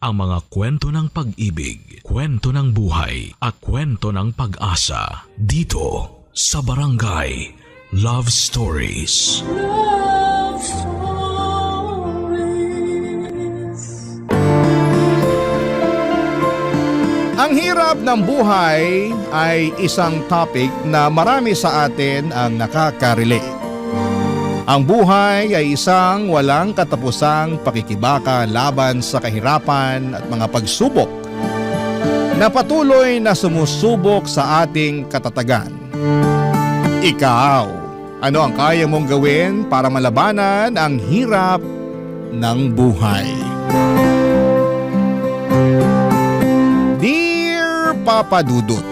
ang mga kwento ng pag-ibig, kwento ng buhay at kwento ng pag-asa dito sa Barangay Love Stories. Love Stories. Ang hirap ng buhay ay isang topic na marami sa atin ang nakaka-relate. Ang buhay ay isang walang katapusang pakikibaka laban sa kahirapan at mga pagsubok na patuloy na sumusubok sa ating katatagan. Ikaw, ano ang kaya mong gawin para malabanan ang hirap ng buhay? Dear Papa Dudut,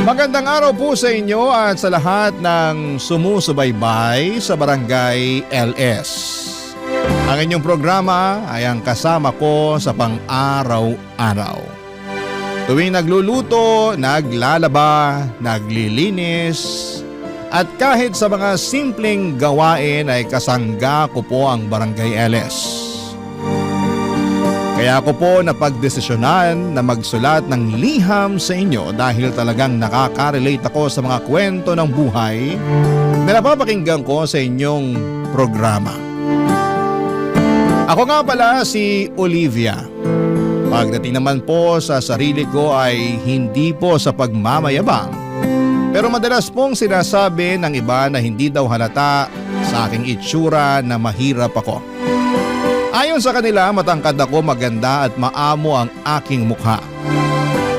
magandang araw po sa inyo at sa lahat ng sumusubaybay sa Barangay LS. Ang inyong programa ay ang kasama ko sa pang-araw-araw. Tuwing nagluluto, naglalaba, naglilinis, at kahit sa mga simpleng gawain ay kasangga ko po ang Barangay LS. Kaya ako po napagdesisyonan na magsulat ng liham sa inyo dahil talagang nakaka-relate ako sa mga kwento ng buhay na napapakinggan ko sa inyong programa. Ako nga pala si Olivia. Pagdating naman po sa sarili ko ay hindi po sa pagmamayabang, pero madalas pong sinasabi ng iba na hindi daw halata sa aking itsura na mahirap ako. Ayon sa kanila, matangkad ako, maganda at maamo ang aking mukha.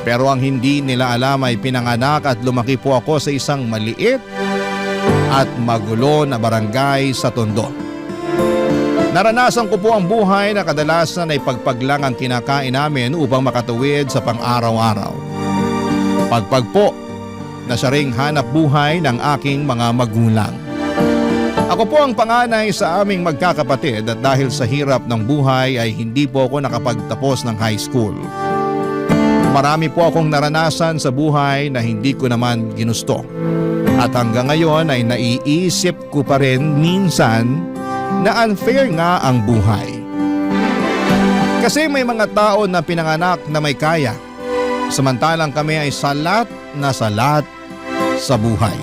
Pero ang hindi nila alam ay pinanganak at lumaki po ako sa isang maliit at magulo na barangay sa Tondo. Naranasan ko po ang buhay na kadalasan ay pagpaglang ang kinakain namin upang makatuwid sa pang-araw-araw. Pagpag po na siya ring hanap buhay ng aking mga magulang. Ako po ang panganay sa aming magkakapatid at dahil sa hirap ng buhay ay hindi po ako nakapagtapos ng high school. Marami po akong naranasan sa buhay na hindi ko naman ginusto. At hanggang ngayon ay naiisip ko pa rin minsan na unfair nga ang buhay. Kasi may mga tao na pinanganak na may kaya, samantalang kami ay salat na salat sa buhay.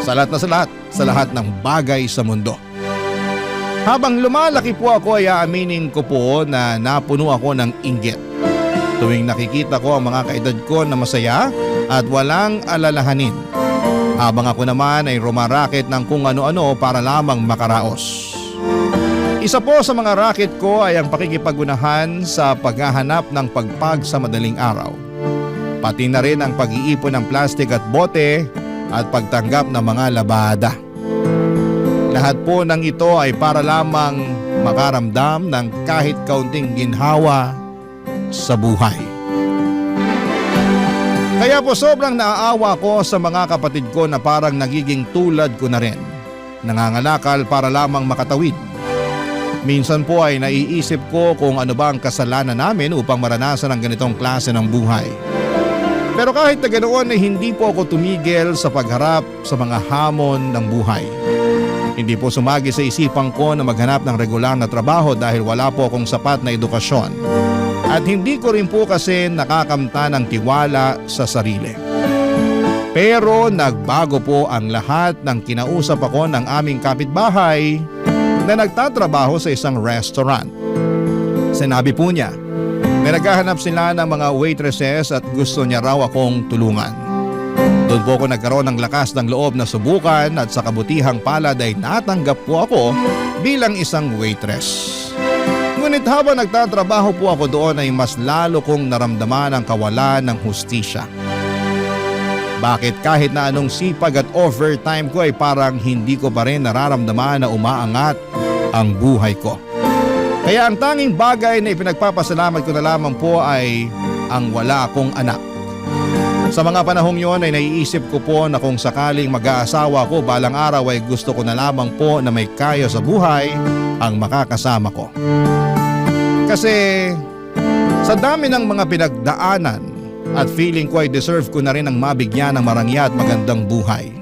Salat na salat sa lahat ng bagay sa mundo. Habang lumalaki po ako ay aaminin ko po na napuno ako ng inggit. Tuwing nakikita ko ang mga kaedad ko na masaya at walang alalahanin. Habang ako naman ay rumaraket ng kung ano-ano para lamang makaraos. Isa po sa mga racket ko ay ang pakikipagunahan sa paghahanap ng pagpag sa madaling araw. Pati na rin ang pag-iipon ng plastik at bote at pagtanggap ng mga labada. Lahat po ng ito ay para lamang makaramdam ng kahit kaunting ginhawa sa buhay. Kaya po sobrang naaawa ko sa mga kapatid ko na parang nagiging tulad ko na rin. Nangangalakal para lamang makatawid. Minsan po ay naiisip ko kung ano ba ang kasalanan namin upang maranasan ang ganitong klase ng buhay. Pero kahit na ganoon ay hindi po ako tumigil sa pagharap sa mga hamon ng buhay. Hindi po sumagi sa isipan ko na maghanap ng regular na trabaho dahil wala po akong sapat na edukasyon. At hindi ko rin po kasi nakakamta ng tiwala sa sarili. Pero nagbago po ang lahat ng kinausap ako ng aming kapitbahay na nagtatrabaho sa isang restaurant. Sinabi po niya na naghahanap sila ng mga waitresses at gusto niya raw akong tulungan. Doon po ako nagkaroon ng lakas ng loob na subukan at sa kabutihang palad ay natanggap po ako bilang isang waitress. Ngunit habang nagtatrabaho po ako doon ay mas lalo kong naramdaman ang kawalan ng hustisya. Bakit kahit na anong sipag at overtime ko ay parang hindi ko pa rin nararamdaman na umaangat ang buhay ko. Kaya ang tanging bagay na ipinagpapasalamat ko na lamang po ay ang wala akong anak. Sa mga panahong yon ay naiisip ko po na kung sakaling mag-aasawa ko balang araw ay gusto ko na lamang po na may kaya sa buhay ang makakasama ko. Kasi sa dami ng mga pinagdaanan at feeling ko ay deserve ko na rin ang mabigyan ng marangya at magandang buhay.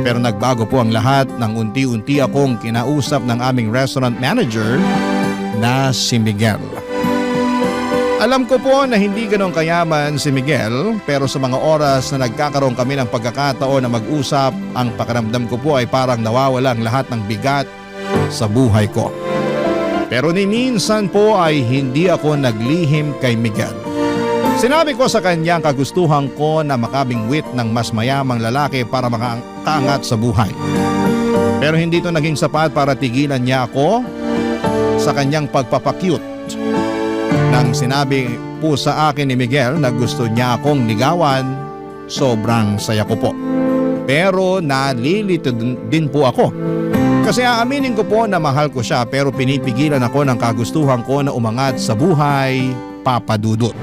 Pero nagbago po ang lahat nang unti-unti akong kinausap ng aming restaurant manager na si Miguel. Alam ko po na hindi ganun kayaman si Miguel, pero sa mga oras na nagkakaroon kami ng pagkakataon na mag-usap, ang pakiramdam ko po ay parang nawawala ang lahat ng bigat sa buhay ko. Pero ni minsan po ay hindi ako naglihim kay Miguel. Sinabi ko sa kanya ang kagustuhan ko na makabingwit ng mas mayamang lalaki para makaangat sa buhay. Pero hindi ito naging sapat para tigilan niya ako sa kanyang pagpapakyut. Nang sinabi po sa akin ni Miguel na gusto niya akong ligawan, sobrang saya ko po. Pero nalilito din po ako. Kasi aaminin ko po na mahal ko siya pero pinipigilan ako ng kagustuhan ko na umangat sa buhay, Papa Dudut.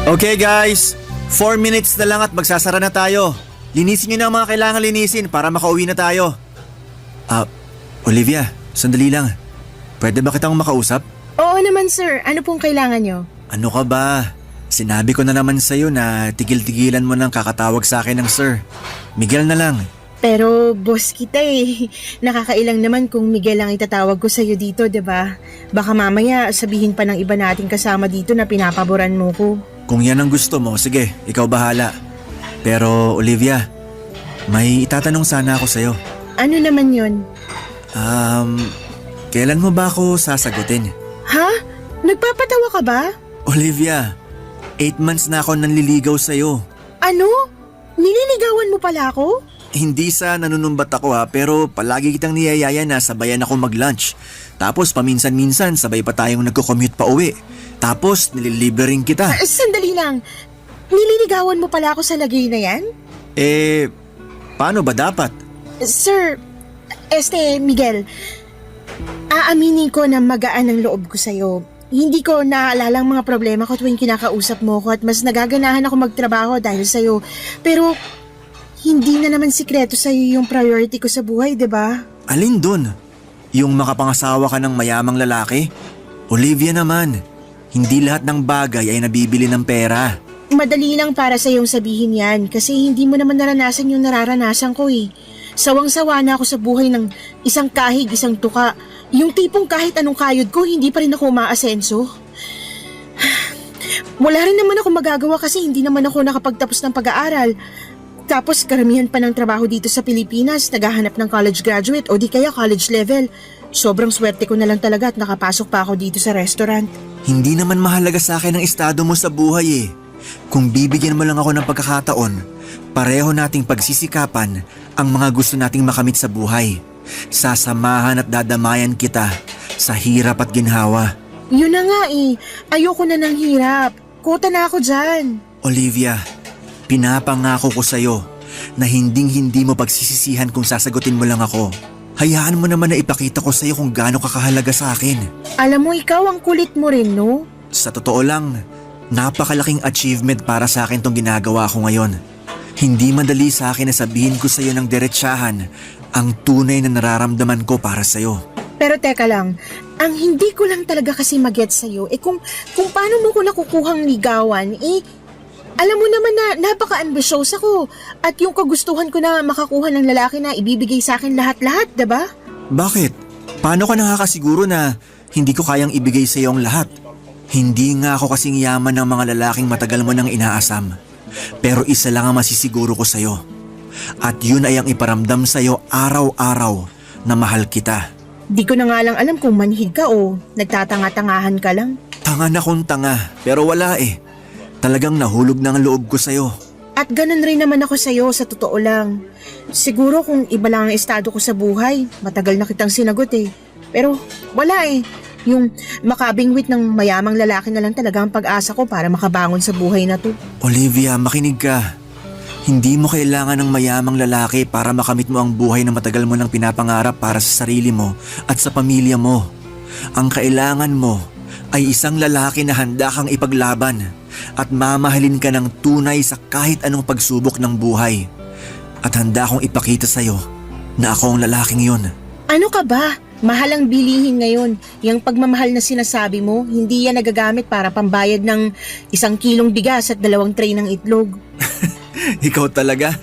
Okay guys, 4 minutes na lang at magsasara na tayo. Linisin nyo na ang mga kailangan linisin para makauwi na tayo. Olivia, sandali lang. Pwede ba kitang makausap? Oo naman sir, ano pong kailangan nyo? Ano ka ba? Sinabi ko na naman sa'yo na tigil-tigilan mo nang kakatawag sa akin ng sir. Miguel na lang. Pero boss kita eh. Nakakailang naman kung Miguel ang itatawag ko sa'yo dito, 'di ba? Baka mamaya sabihin pa ng iba nating kasama dito na pinapaboran mo ko. Kung yan ang gusto mo, sige, ikaw bahala. Pero Olivia, may itatanong sana ako sa'yo. Ano naman yon? Kailan mo ba ako sasagutin? Ha? Nagpapatawa ka ba? Olivia, 8 months na ako nanliligaw sa'yo. Ano? Nililigawan mo pala ako? Hindi sa nanunumbat ako pero palagi kitang niyayaya na sabayan ako mag-lunch. Tapos paminsan-minsan sabay pa tayong nagko-commute pa uwi. Tapos nililibre rin kita. Sandali lang. Nililigawan mo pala ako sa lagay na yan? Paano ba dapat? Sir, Miguel, aaminin ko na magaan ang loob ko sa'yo. Hindi ko naalala ang mga problema ko tuwing kinakausap mo ko at mas nagaganahan ako magtrabaho dahil sa'yo. Pero hindi na naman sikreto sa'yo yung priority ko sa buhay, di ba? Alin dun? Yung makapangasawa ka ng mayamang lalaki? Olivia naman, hindi lahat ng bagay ay nabibili ng pera. Madali lang para sa'yong sabihin yan kasi hindi mo naman naranasan yung nararanasan ko eh. Sawang-sawa na ako sa buhay ng isang kahig, isang tuka. Yung tipong kahit anong kayod ko, hindi pa rin ako umaasenso. Wala rin naman ako magagawa kasi hindi naman ako nakapagtapos ng pag-aaral. Tapos karamihan pa ng trabaho dito sa Pilipinas, naghahanap ng college graduate o di kaya college level. Sobrang swerte ko na lang talaga at nakapasok pa ako dito sa restaurant. Hindi naman mahalaga sa akin ang estado mo sa buhay eh. Kung bibigyan mo lang ako ng pagkakataon, pareho nating pagsisikapan ang mga gusto nating makamit sa buhay. Sasamahan at dadamayan kita sa hirap at ginhawa. Yun na nga eh, ayoko na ng hirap. Kota na ako dyan. Olivia, pinapangako ko sa'yo na hinding-hindi mo pagsisisihan kung sasagutin mo lang ako. Hayaan mo naman na ipakita ko sa'yo kung gaano ka kahalaga sa akin. Alam mo, ikaw ang kulit mo rin, no? Sa totoo lang, napakalaking achievement para sa akin tong ginagawa ko ngayon. Hindi madali sa akin na sabihin ko sa'yo ng diretsahan ang tunay na nararamdaman ko para sa'yo. Pero teka lang, ang hindi ko lang talaga kasi mag-get sa'yo, kung paano mo ko nakukuhang ligawan, alam mo naman na napaka-ambitious ako at yung kagustuhan ko na makakuha ng lalaki na ibibigay sa akin lahat-lahat, diba? Bakit? Paano ka nakakasiguro na hindi ko kayang ibigay sa iyo ang lahat? Hindi nga ako kasing yaman ng mga lalaking matagal mo nang inaasam. Pero isa lang ang masisiguro ko sa iyo. At yun ay ang iparamdam sa iyo araw-araw na mahal kita. Di ko na nga lang alam kung manhid ka o nagtatanga-tangahan ka lang. Tanga na kung tanga, pero wala eh. Talagang nahulog na ang loob ko sa'yo. At ganun rin naman ako sa'yo sa totoo lang. Siguro kung iba lang ang estado ko sa buhay, matagal na kitang sinagot eh. Pero wala eh. Yung makabingwit ng mayamang lalaki na lang talaga ang pag-asa ko para makabangon sa buhay na to. Olivia, makinig ka. Hindi mo kailangan ng mayamang lalaki para makamit mo ang buhay na matagal mo nang pinapangarap para sa sarili mo at sa pamilya mo. Ang kailangan mo ay isang lalaki na handa kang ipaglaban at mamahalin ka ng tunay sa kahit anong pagsubok ng buhay. At handa akong ipakita sa'yo na ako ang lalaking yun. Ano ka ba? Mahal ang bilihin ngayon. Yung pagmamahal na sinasabi mo, hindi yan nagagamit para pambayad ng 1 kilong bigas at 2 tray ng itlog. Ikaw talaga?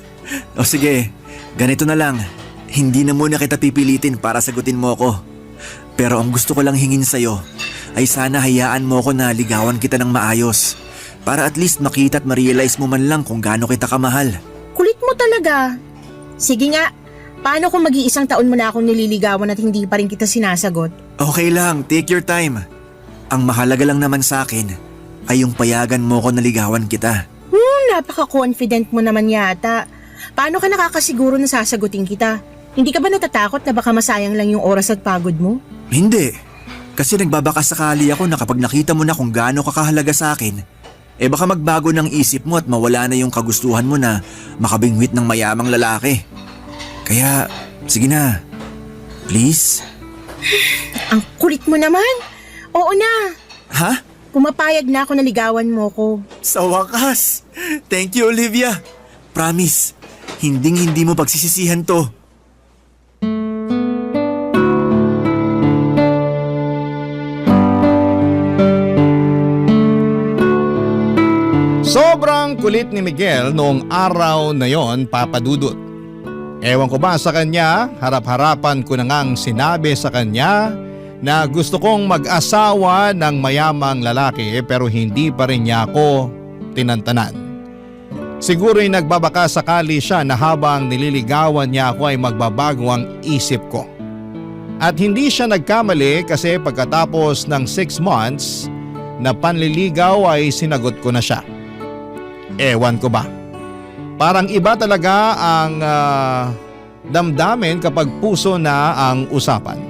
O sige, ganito na lang. Hindi na muna kita pipilitin para sagutin mo ako. Pero ang gusto ko lang hingin sa'yo ay sana hayaan mo ko na ligawan kita ng maayos. Para at least makita at ma-realize mo man lang kung gaano kita kamahal. Kulit mo talaga. Sige nga, paano kung mag-iisang taon mo na akong nililigawan at hindi pa rin kita sinasagot? Okay lang, take your time. Ang mahalaga lang naman sa akin ay yung payagan mo ko na ligawan kita. Napaka-confident mo naman yata. Paano ka nakakasiguro na sasagutin kita? Hindi ka ba natatakot na baka masayang lang yung oras at pagod mo? Hindi. Kasi nagbabaka sakali ako na kapag nakita mo na kung gaano ka kahalaga sa akin, baka magbago ng isip mo at mawala na yung kagustuhan mo na makabingwit ng mayamang lalaki. Kaya, sige na. Please? Ang kulit mo naman. Oo na. Ha? Pumapayag na ako na ligawan mo ko. Sa wakas! Thank you, Olivia. Promise, hindi mo pagsisisihan to. Sobrang kulit ni Miguel noong araw na yon, Papa Dudut. Ewan ko ba sa kanya, harap-harapan ko na ngang sinabi sa kanya na gusto kong mag-asawa ng mayamang lalaki pero hindi pa rin niya ako tinantanan. Siguro'y nagbabaka sakali siya na habang nililigawan niya ako ay magbabago ang isip ko. At hindi siya nagkamali kasi pagkatapos ng 6 months na panliligaw ay sinagot ko na siya. Ewan ko ba? Parang iba talaga ang damdamin kapag puso na ang usapan.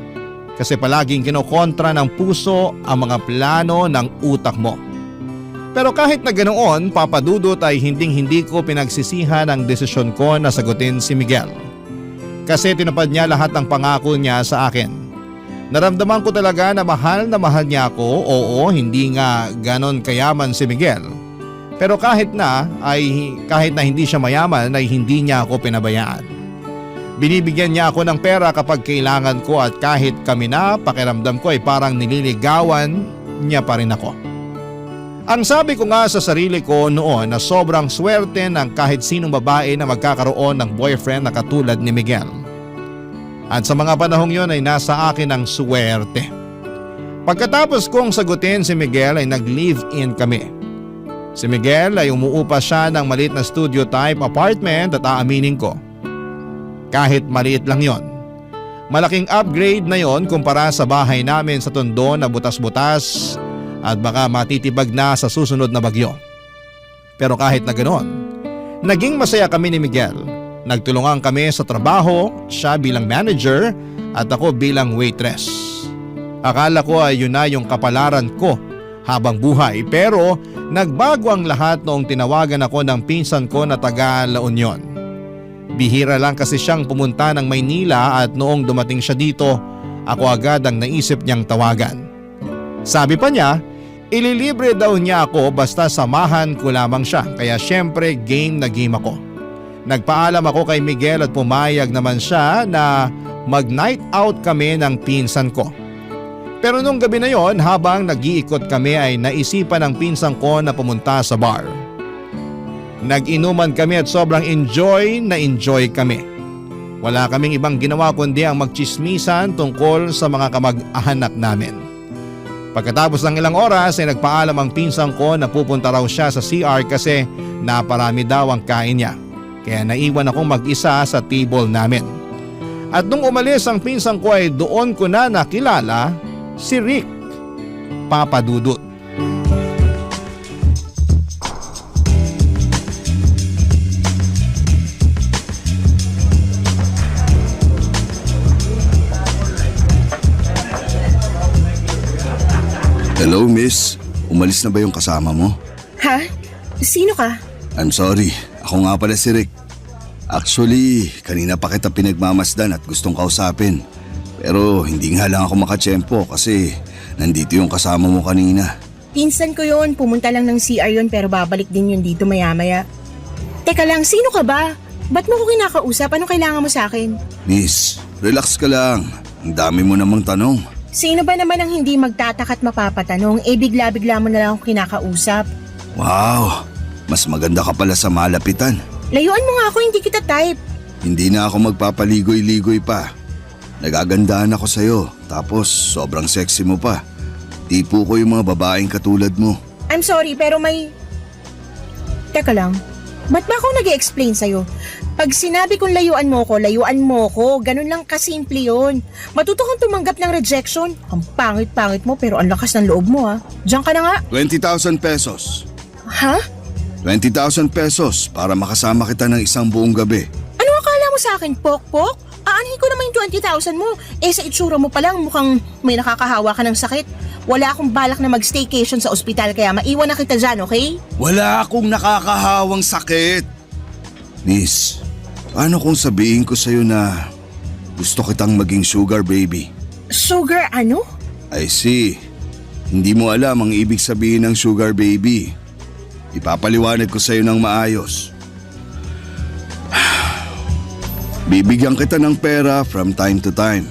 Kasi palaging kinokontra ng puso ang mga plano ng utak mo. Pero kahit na ganoon, Papa Dudut, ay hindi ko pinagsisihan ang desisyon ko na sagutin si Miguel. Kasi tinupad niya lahat ng pangako niya sa akin. Naramdaman ko talaga na mahal niya ako. Oo, hindi nga ganon kayaman si Miguel. Pero kahit na hindi siya mayaman ay hindi niya ako pinabayaan. Binibigyan niya ako ng pera kapag kailangan ko at kahit kami na, pakiramdam ko ay parang nililigawan niya pa rin ako. Ang sabi ko nga sa sarili ko noon na sobrang swerte ng kahit sinong babae na magkakaroon ng boyfriend na katulad ni Miguel. At sa mga panahong yon ay nasa akin ang swerte. Pagkatapos kong sagutin si Miguel ay nag-live-in kami. Si Miguel ay umuupa siya ng maliit na studio type apartment at aaminin ko. Kahit maliit lang yon. Malaking upgrade na yon kumpara sa bahay namin sa Tondo na butas-butas at baka matitibag na sa susunod na bagyo. Pero kahit na ganoon, naging masaya kami ni Miguel. Nagtulungan kami sa trabaho, siya bilang manager at ako bilang waitress. Akala ko ay yun na yung kapalaran ko habang buhay, pero nagbago ang lahat noong tinawagan ako ng pinsan ko na taga La Union. Bihira lang kasi siyang pumunta ng Maynila at noong dumating siya dito, ako agad ang naisip niyang tawagan. Sabi pa niya, ililibre daw niya ako basta samahan ko lamang siya, kaya syempre game na game ako. Nagpaalam ako kay Miguel at pumayag naman siya na mag-night out kami ng pinsan ko. Pero nung gabi na yon, habang nag-iikot kami ay naisipan ng pinsan ko na pumunta sa bar. Nag-inuman kami at sobrang enjoy kami. Wala kaming ibang ginawa kundi ang magchismisan tungkol sa mga kamag-anak namin. Pagkatapos ng ilang oras ay nagpaalam ang pinsan ko na pupunta raw siya sa CR kasi naparami daw ang kain niya. Kaya naiwan akong mag-isa sa table namin. At nung umalis ang pinsan ko ay doon ko na nakilala si Rick, Papa Dudut. Hello, miss. Umalis na ba yung kasama mo? Ha? Sino ka? I'm sorry. Ako nga pala si Rick. Actually, kanina pa kita pinagmamasdan at gustong kausapin. Pero hindi nga lang ako makatsyempo kasi nandito yung kasama mo kanina. Pinsan ko yon, pumunta lang ng CR yon pero babalik din yun dito maya-maya. Teka lang, sino ka ba? Ba't mo ko kinakausap? Anong kailangan mo sa akin? Miss, relax ka lang. Ang dami mo namang tanong. Sino ba naman ang hindi magtataka at mapapatanong? Bigla-bigla mo na lang akong kinakausap. Wow, mas maganda ka pala sa malapitan. Layuan mo nga ako, hindi kita type. Hindi na ako magpapaligoy-ligoy pa. Nagagandahan ako sa'yo, tapos sobrang sexy mo pa. Tipo ko yung mga babaeng katulad mo. I'm sorry, pero may... Teka lang, ba't ba ako nag-i-explain sa'yo? Pag sinabi kong layuan mo ko, ganun lang kasimple yun. Matuto kang tumanggap ng rejection. Ang pangit-pangit mo pero ang lakas ng loob mo ha. Diyan ka na nga. 20,000 pesos. Ha? 20,000 pesos para makasama kita ng isang buong gabi. Ano akala mo sa akin, pok-pok? Aanhin ko naman yung 20,000 mo. Sa itsura mo pa lang mukhang may nakakahawa ka ng sakit. Wala akong balak na mag-staycation sa ospital kaya maiwan na kita dyan, okay? Wala akong nakakahawang sakit. Miss, paano kung sabihin ko sa'yo na gusto kitang maging sugar baby? Sugar ano? I see. Hindi mo alam ang ibig sabihin ng sugar baby. Ipapaliwanag ko sa'yo ng maayos. Bibigyan kita ng pera from time to time.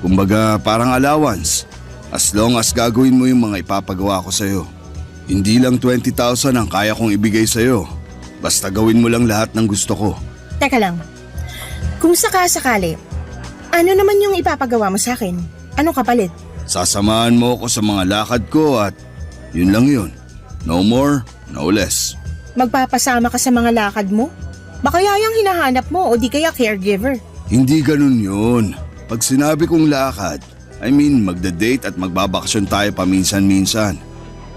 Kumbaga parang allowance. As long as gagawin mo yung mga ipapagawa ko sa'yo. Hindi lang 20,000 ang kaya kong ibigay sa'yo. Basta gawin mo lang lahat ng gusto ko. Teka lang. Kung sakasakali, ano naman yung ipapagawa mo sa akin? Anong kapalit? Sasamahan mo ako sa mga lakad ko at yun lang yun. No more, no less. Magpapasama ka sa mga lakad mo? Baka yayang hinahanap mo o di kaya caregiver. Hindi ganun yun. Pag sinabi kong lakad, I mean magda-date at magbabakasyon tayo paminsan-minsan.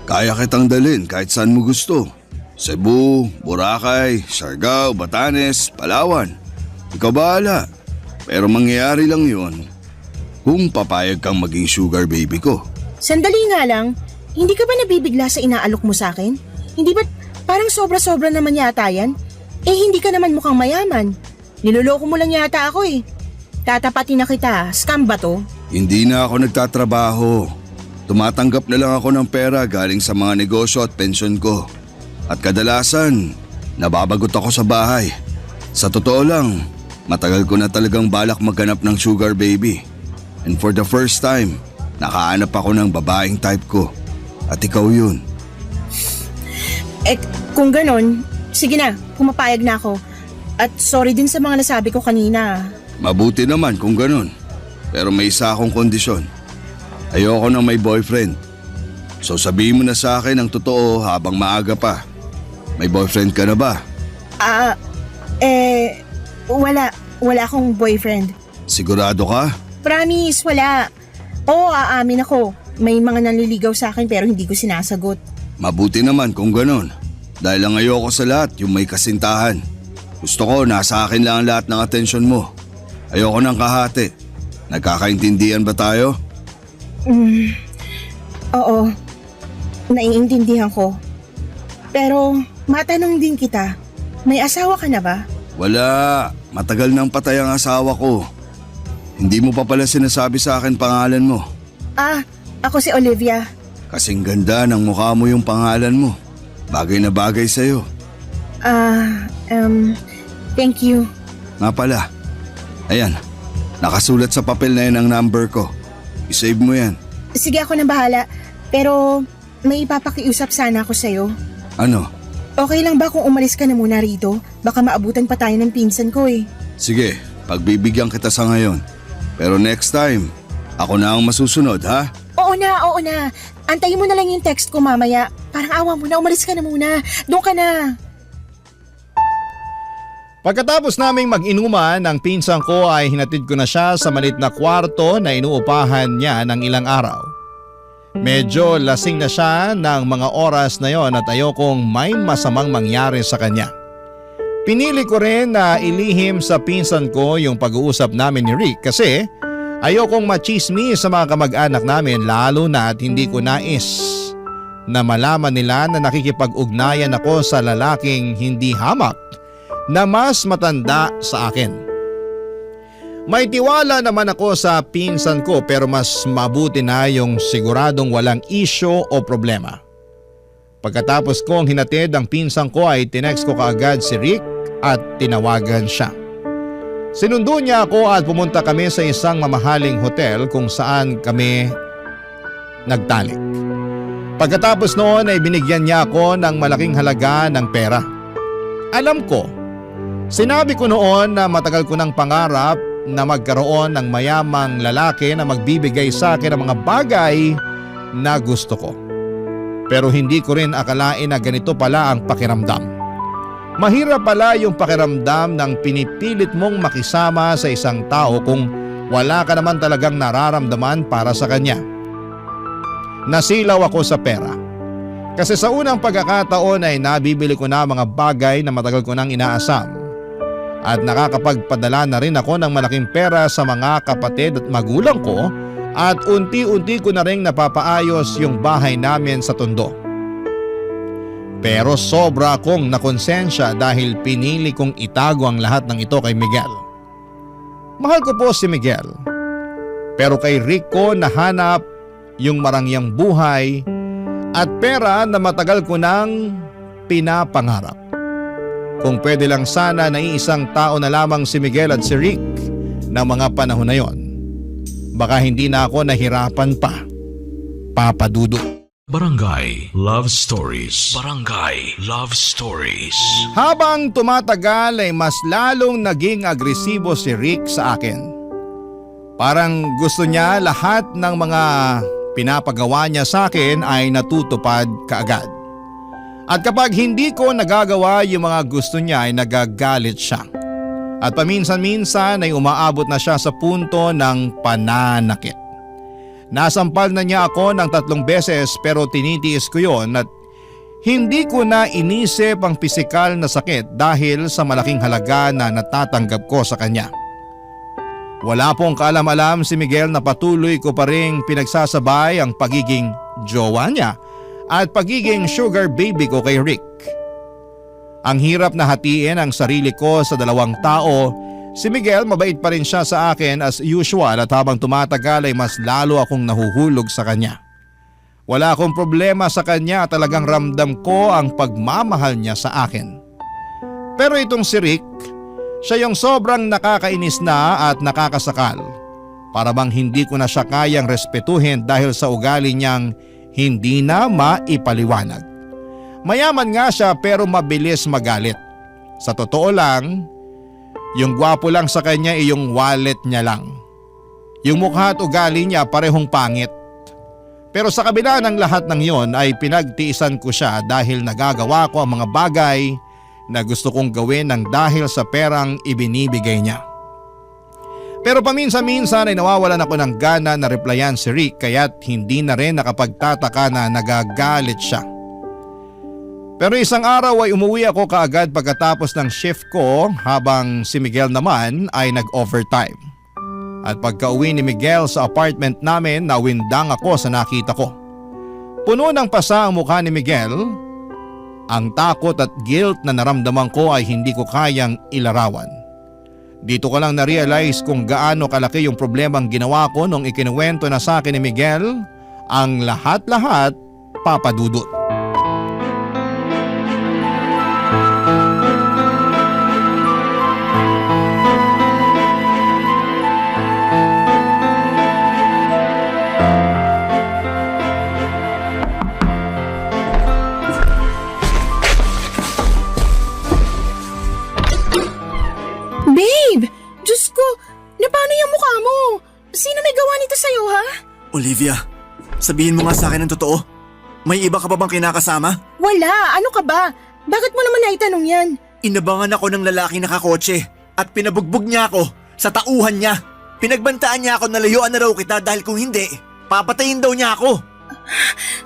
Kaya kitang dalhin kahit saan mo gusto. Cebu, Boracay, Siargao, Batanes, Palawan. Ikaw bahala. Pero mangyayari lang yun kung papayag kang maging sugar baby ko. Sandali nga lang, hindi ka ba nabibigla sa inaalok mo sa akin? Hindi ba parang sobra-sobra naman yata yan? Hindi ka naman mukhang mayaman. Niloloko mo lang yata ako eh. Tatapatin na kita, scam ba to? Hindi na ako nagtatrabaho. Tumatanggap na lang ako ng pera galing sa mga negosyo at pensyon ko. At kadalasan, nababagot ako sa bahay. Sa totoo lang, matagal ko na talagang balak maghanap ng sugar baby. And for the first time, nakahanap ako ng babaeng type ko. At ikaw yun. Kung ganon, sige na, pumapayag na ako. At sorry din sa mga nasabi ko kanina. Mabuti naman kung ganon. Pero may isa akong kondisyon. Ayoko na may boyfriend. So sabihin mo na sa akin ang totoo habang maaga pa. May boyfriend ka na ba? Wala akong boyfriend. Sigurado ka? Promise, wala. Oo, aamin ako. May mga nanliligaw sa akin pero hindi ko sinasagot. Mabuti naman kung ganon. Dahil ang ayoko sa lahat yung may kasintahan. Gusto ko nasa akin lang ang lahat ng atensyon mo. Ayoko ng kahati. Nagkakaintindihan ba tayo? Oo, naiintindihan ko. Pero matanong din kita, may asawa ka na ba? Wala. Matagal nang patay ang asawa ko. Hindi mo pa pala sinasabi sa akin pangalan mo. Ako si Olivia. Kasing ganda ng mukha mo yung pangalan mo. Bagay na bagay sa'yo. Thank you. Nga pala. Ayan. Nakasulat sa papel na yan ang number ko. I-save mo yan. Sige, ako na bahala. Pero may ipapakiusap sana ako sa'yo. Ano? Okay lang ba kung umalis ka na muna rito? Baka maabutan pa tayo ng pinsan ko eh. Sige, pagbibigyan kita sa ngayon. Pero next time, ako na ang masusunod, ha? Oo na. Antayin mo na lang yung text ko mamaya. Parang awa mo na, umalis ka na muna. Doon ka na. Pagkatapos naming mag-inuman, ang pinsan ko ay hinatid ko na siya sa maliit na kwarto na inuupahan niya ng ilang araw. Medyo lasing na siya ng mga oras na yon at ayokong may masamang mangyari sa kanya. Pinili ko rin na ilihim sa pinsan ko yung pag-uusap namin ni Rick kasi ayokong machismis sa mga kamag-anak namin lalo na at hindi ko nais na malaman nila na nakikipag-ugnayan ako sa lalaking hindi hamak na mas matanda sa akin. May tiwala naman ako sa pinsan ko pero mas mabuti na yung siguradong walang isyo o problema. Pagkatapos kong hinatid ang pinsan ko ay tinext ko kaagad si Rick at tinawagan siya. Sinundo niya ako at pumunta kami sa isang mamahaling hotel kung saan kami nagtalik. Pagkatapos noon ay binigyan niya ako ng malaking halaga ng pera. Alam ko, sinabi ko noon na matagal ko ng pangarap na magkaroon ng mayamang lalaki na magbibigay sa akin ng mga bagay na gusto ko. Pero hindi ko rin akalain na ganito pala ang pakiramdam. Mahirap pala yung pakiramdam ng pinipilit mong makisama sa isang tao kung wala ka naman talagang nararamdaman para sa kanya. Nasilaw ako sa pera. Kasi sa unang pagkakataon ay nabibili ko na mga bagay na matagal ko nang inaasam. At nakakapagpadala na rin ako ng malaking pera sa mga kapatid at magulang ko at unti-unti ko na rin napapaayos yung bahay namin sa Tondo. Pero sobra akong nakonsensya dahil pinili kong itago ang lahat ng ito kay Miguel. Mahal ko po si Miguel. Pero kay Rick ko nahanap yung marangyang buhay at pera na matagal ko nang pinapangarap. Kung pwede lang sana na iisang tao na lamang si Miguel at si Rick na mga panahon na yon, baka hindi na ako nahirapan pa, Papa Dudut. Barangay Love Stories. Barangay Love Stories. Habang tumatagal ay mas lalong naging agresibo si Rick sa akin. Parang gusto niya lahat ng mga pinapagawa niya sa akin ay natutupad kaagad. At kapag hindi ko nagagawa yung mga gusto niya ay nagagalit siya. At paminsan-minsan ay umaabot na siya sa punto ng pananakit. Nasampal na niya ako ng 3 beses pero tinitiis ko yon at hindi ko na inisip ang pisikal na sakit dahil sa malaking halaga na natatanggap ko sa kanya. Wala pong kaalam-alam si Miguel na patuloy ko pa ring pinagsasabay ang pagiging jowa niya at pagiging sugar baby ko kay Rick. Ang hirap na hatiin ang sarili ko sa 2 tao. Si Miguel mabait pa rin siya sa akin as usual at habang tumatagal ay mas lalo akong nahuhulog sa kanya. Wala akong problema sa kanya at talagang ramdam ko ang pagmamahal niya sa akin. Pero itong si Rick, siya yung sobrang nakakainis na at nakakasakal. Para bang hindi ko na siya kayang respetuhin dahil sa ugali niyang hindi na maipaliwanag. Mayaman nga siya pero mabilis magalit. Sa totoo lang, yung gwapo lang sa kanya ay yung wallet niya lang. Yung mukha at ugali niya parehong pangit. Pero sa kabila ng lahat ng yon ay pinagtiisan ko siya dahil nagagawa ko ang mga bagay na gusto kong gawin ng dahil sa perang ibinibigay niya. Pero paminsan-minsan ay nawawalan ako ng gana na replyan si Rick kaya't hindi na rin nakapagtataka na nagagalit siya. Pero isang araw ay umuwi ako kaagad pagkatapos ng shift ko habang si Miguel naman ay nag-overtime. At pagka-uwi ni Miguel sa apartment namin nawindang ako sa nakita ko. Puno ng pasa ang mukha ni Miguel. Ang takot at guilt na naramdaman ko ay hindi ko kayang ilarawan. Dito ko lang na-realize kung gaano kalaki yung problemang ginawa ko nung ikinuwento na sa akin ni Miguel ang lahat-lahat, Papa Dudut. Babe! Diyos ko! Na paano yung mukha mo? Sino may gawa nito sa'yo, ha? Olivia, sabihin mo nga sa akin ang totoo. May iba ka pa bang kinakasama? Wala! Ano ka ba? Bakit mo naman naitanong yan? Inabangan ako ng lalaking nakakotse at pinabugbog niya ako sa tauhan niya. Pinagbantaan niya ako na layuan na raw kita dahil kung hindi, papatayin daw niya ako.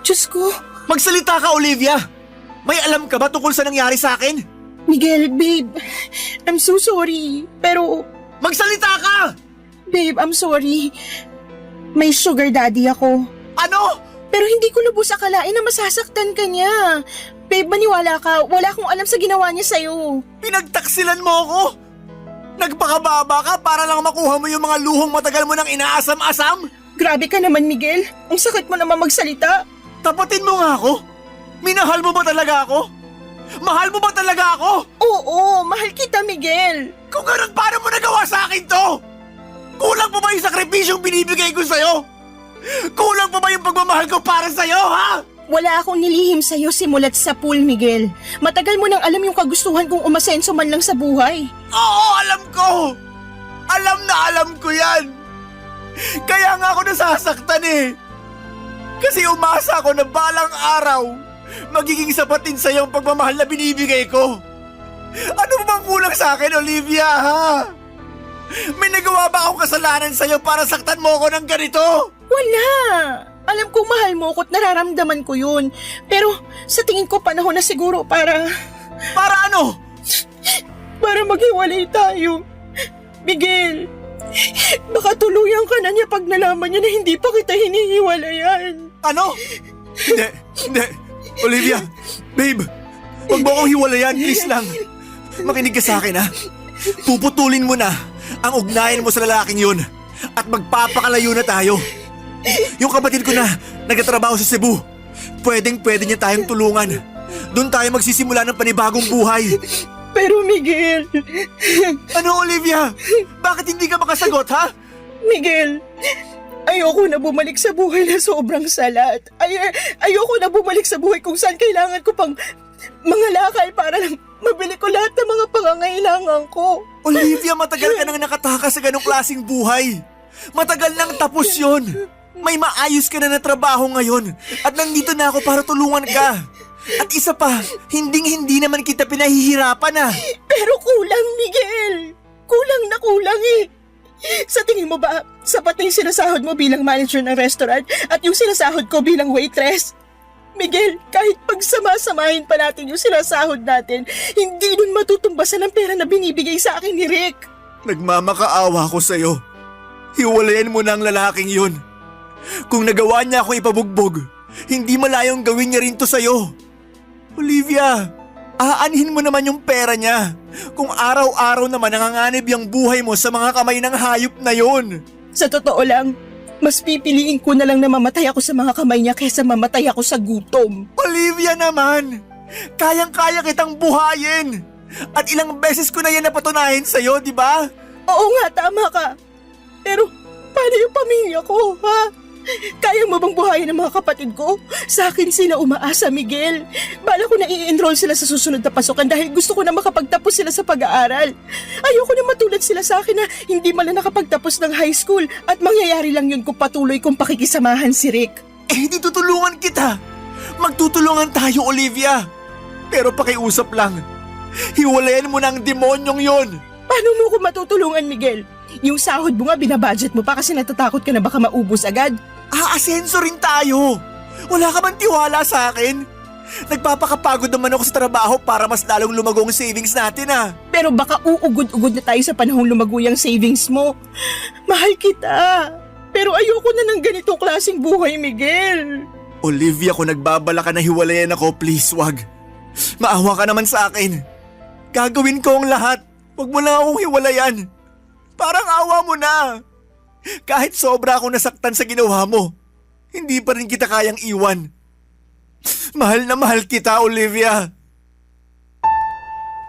Diyos ko! Magsalita ka, Olivia! May alam ka ba tungkol sa nangyari sa akin? Miguel, babe, I'm so sorry. Pero, Magsalita ka! babe, I'm sorry. May sugar daddy ako. Ano? Pero hindi ko lubos akalain na masasaktan ka niya. Babe, maniwala ka. Wala akong alam sa ginawa niya sa'yo. Pinagtaksilan mo ako? Nagpakababa ka para lang makuha mo yung mga luhong matagal mo nang inaasam-asam? Grabe ka naman, Miguel. Ang sakit mo naman magsalita. Tapatin mo nga ako? Minahal mo ba talaga ako? Mahal mo ba talaga ako? Oo, mahal kita, Miguel. Kung Kung ganun, paano mo nagawa sa akin to? Kulang pa ba yung sakripisyong binibigay ko sa'yo? Kulang pa ba yung pagmamahal ko para sa'yo, ha? Wala akong nilihim sa'yo simulat sa pool, Miguel. Matagal mo nang alam yung kagustuhan kong umasenso man lang sa buhay. Oo, alam ko! Alam na alam ko yan! Kaya nga ako nasasaktan eh! Kasi umasa ako na balang araw, magiging sapatin sa'yo ang pagmamahal na binibigay ko. Ano bang kulang sa akin, Olivia, ha? May nagawa ba akong kasalanan sa'yo para saktan mo ako ng ganito? Wala! Alam kong mahal mo ko at nararamdaman ko yun. Pero sa tingin ko panahon na siguro para Para ano? maghiwalay tayo. Miguel, baka tuluyan ka na niya pag nalaman niya na hindi pa kita hinihiwalayan. Ano? Hindi. Olivia, babe, huwag mo akong hiwalayan, please lang. Makinig ka sa akin, ha? Puputulin mo na ang ugnayan mo sa lalaking yun at magpapakalayo na tayo. Yung kapatid ko na nagtatrabaho sa Cebu, pwede niya tayong tulungan. Doon tayo magsisimula ng panibagong buhay. Pero Miguel, Ano, Olivia? Bakit hindi ka makasagot, ha? Miguel, ayoko na bumalik sa buhay na sobrang salat. Ayoko na bumalik sa buhay kung saan kailangan ko pang mga lakal para lang mabili ko lahat ng mga pangangailangan ko. Olivia, matagal ka nang nakatakas sa ganong klaseng buhay. Matagal nang tapos yon. May maayos ka na trabaho ngayon at nandito na ako para tulungan ka. At isa pa, hindi naman kita pinahihirapan, ah. Pero kulang, Miguel. Kulang na kulang eh. Sa tingin mo ba, sapat na yung sinasahod mo bilang manager ng restaurant at yung sinasahod ko bilang waitress? Miguel, kahit pagsama-samahin pa natin yung sinasahod natin, hindi nun matutumbasan ang pera na binibigay sa akin ni Rick. Nagmamakaawa ko sa'yo. Hiwalayan mo na ang lalaking yun. Kung nagawa niya akong ipabugbog, hindi malayong gawin niya rin to sa'yo. Olivia, aanhin mo naman yung pera niya. Kung araw-araw naman nanganganib yung buhay mo sa mga kamay ng hayop na yun. Sa totoo lang, mas pipiliin ko na lang na mamatay ako sa mga kamay niya kaysa mamatay ako sa gutom. Olivia naman, kayang-kaya kitang buhayin. At ilang beses ko na yan napatunayan sa'yo, di ba? Oo nga, tama ka. Pero paano yung pamilya ko, ha? Kaya mo bang buhayin ang mga kapatid ko? Sa akin sila umaasa, Miguel. Bala ko na i-enroll sila sa susunod na pasukan dahil gusto ko na makapagtapos sila sa pag-aaral. Ayoko na matulad sila sa akin na hindi man lang nakapagtapos ng high school at mangyayari lang yun kung patuloy kong pakikisamahan si Rick. Eh, di tutulungan kita. Magtutulungan tayo, Olivia. Pero pakiusap lang. Hiwalayan mo na ang demonyong yon. Paano mo ko matutulungan, Miguel? Yung sahod mo nga binabudget mo pa kasi natatakot ka na baka maubos agad. Aasenso rin tayo. Wala ka bang tiwala sa akin? Nagpapakapagod naman ako sa trabaho para mas lalong lumago ang savings natin, ah. Pero baka uugod-ugod na tayo sa panahong lumago yung savings mo. Mahal kita. Pero ayoko na ng ganitong klaseng buhay, Miguel. Olivia, kung nagbabala ka na hiwalayan ako, please wag. Maawa ka naman sa akin. Gagawin ko ang lahat. Wag mo na akong hiwalayan. Parang awa mo na. Kahit sobra akong nasaktan sa ginawa mo, hindi pa rin kita kayang iwan. Mahal na mahal kita, Olivia.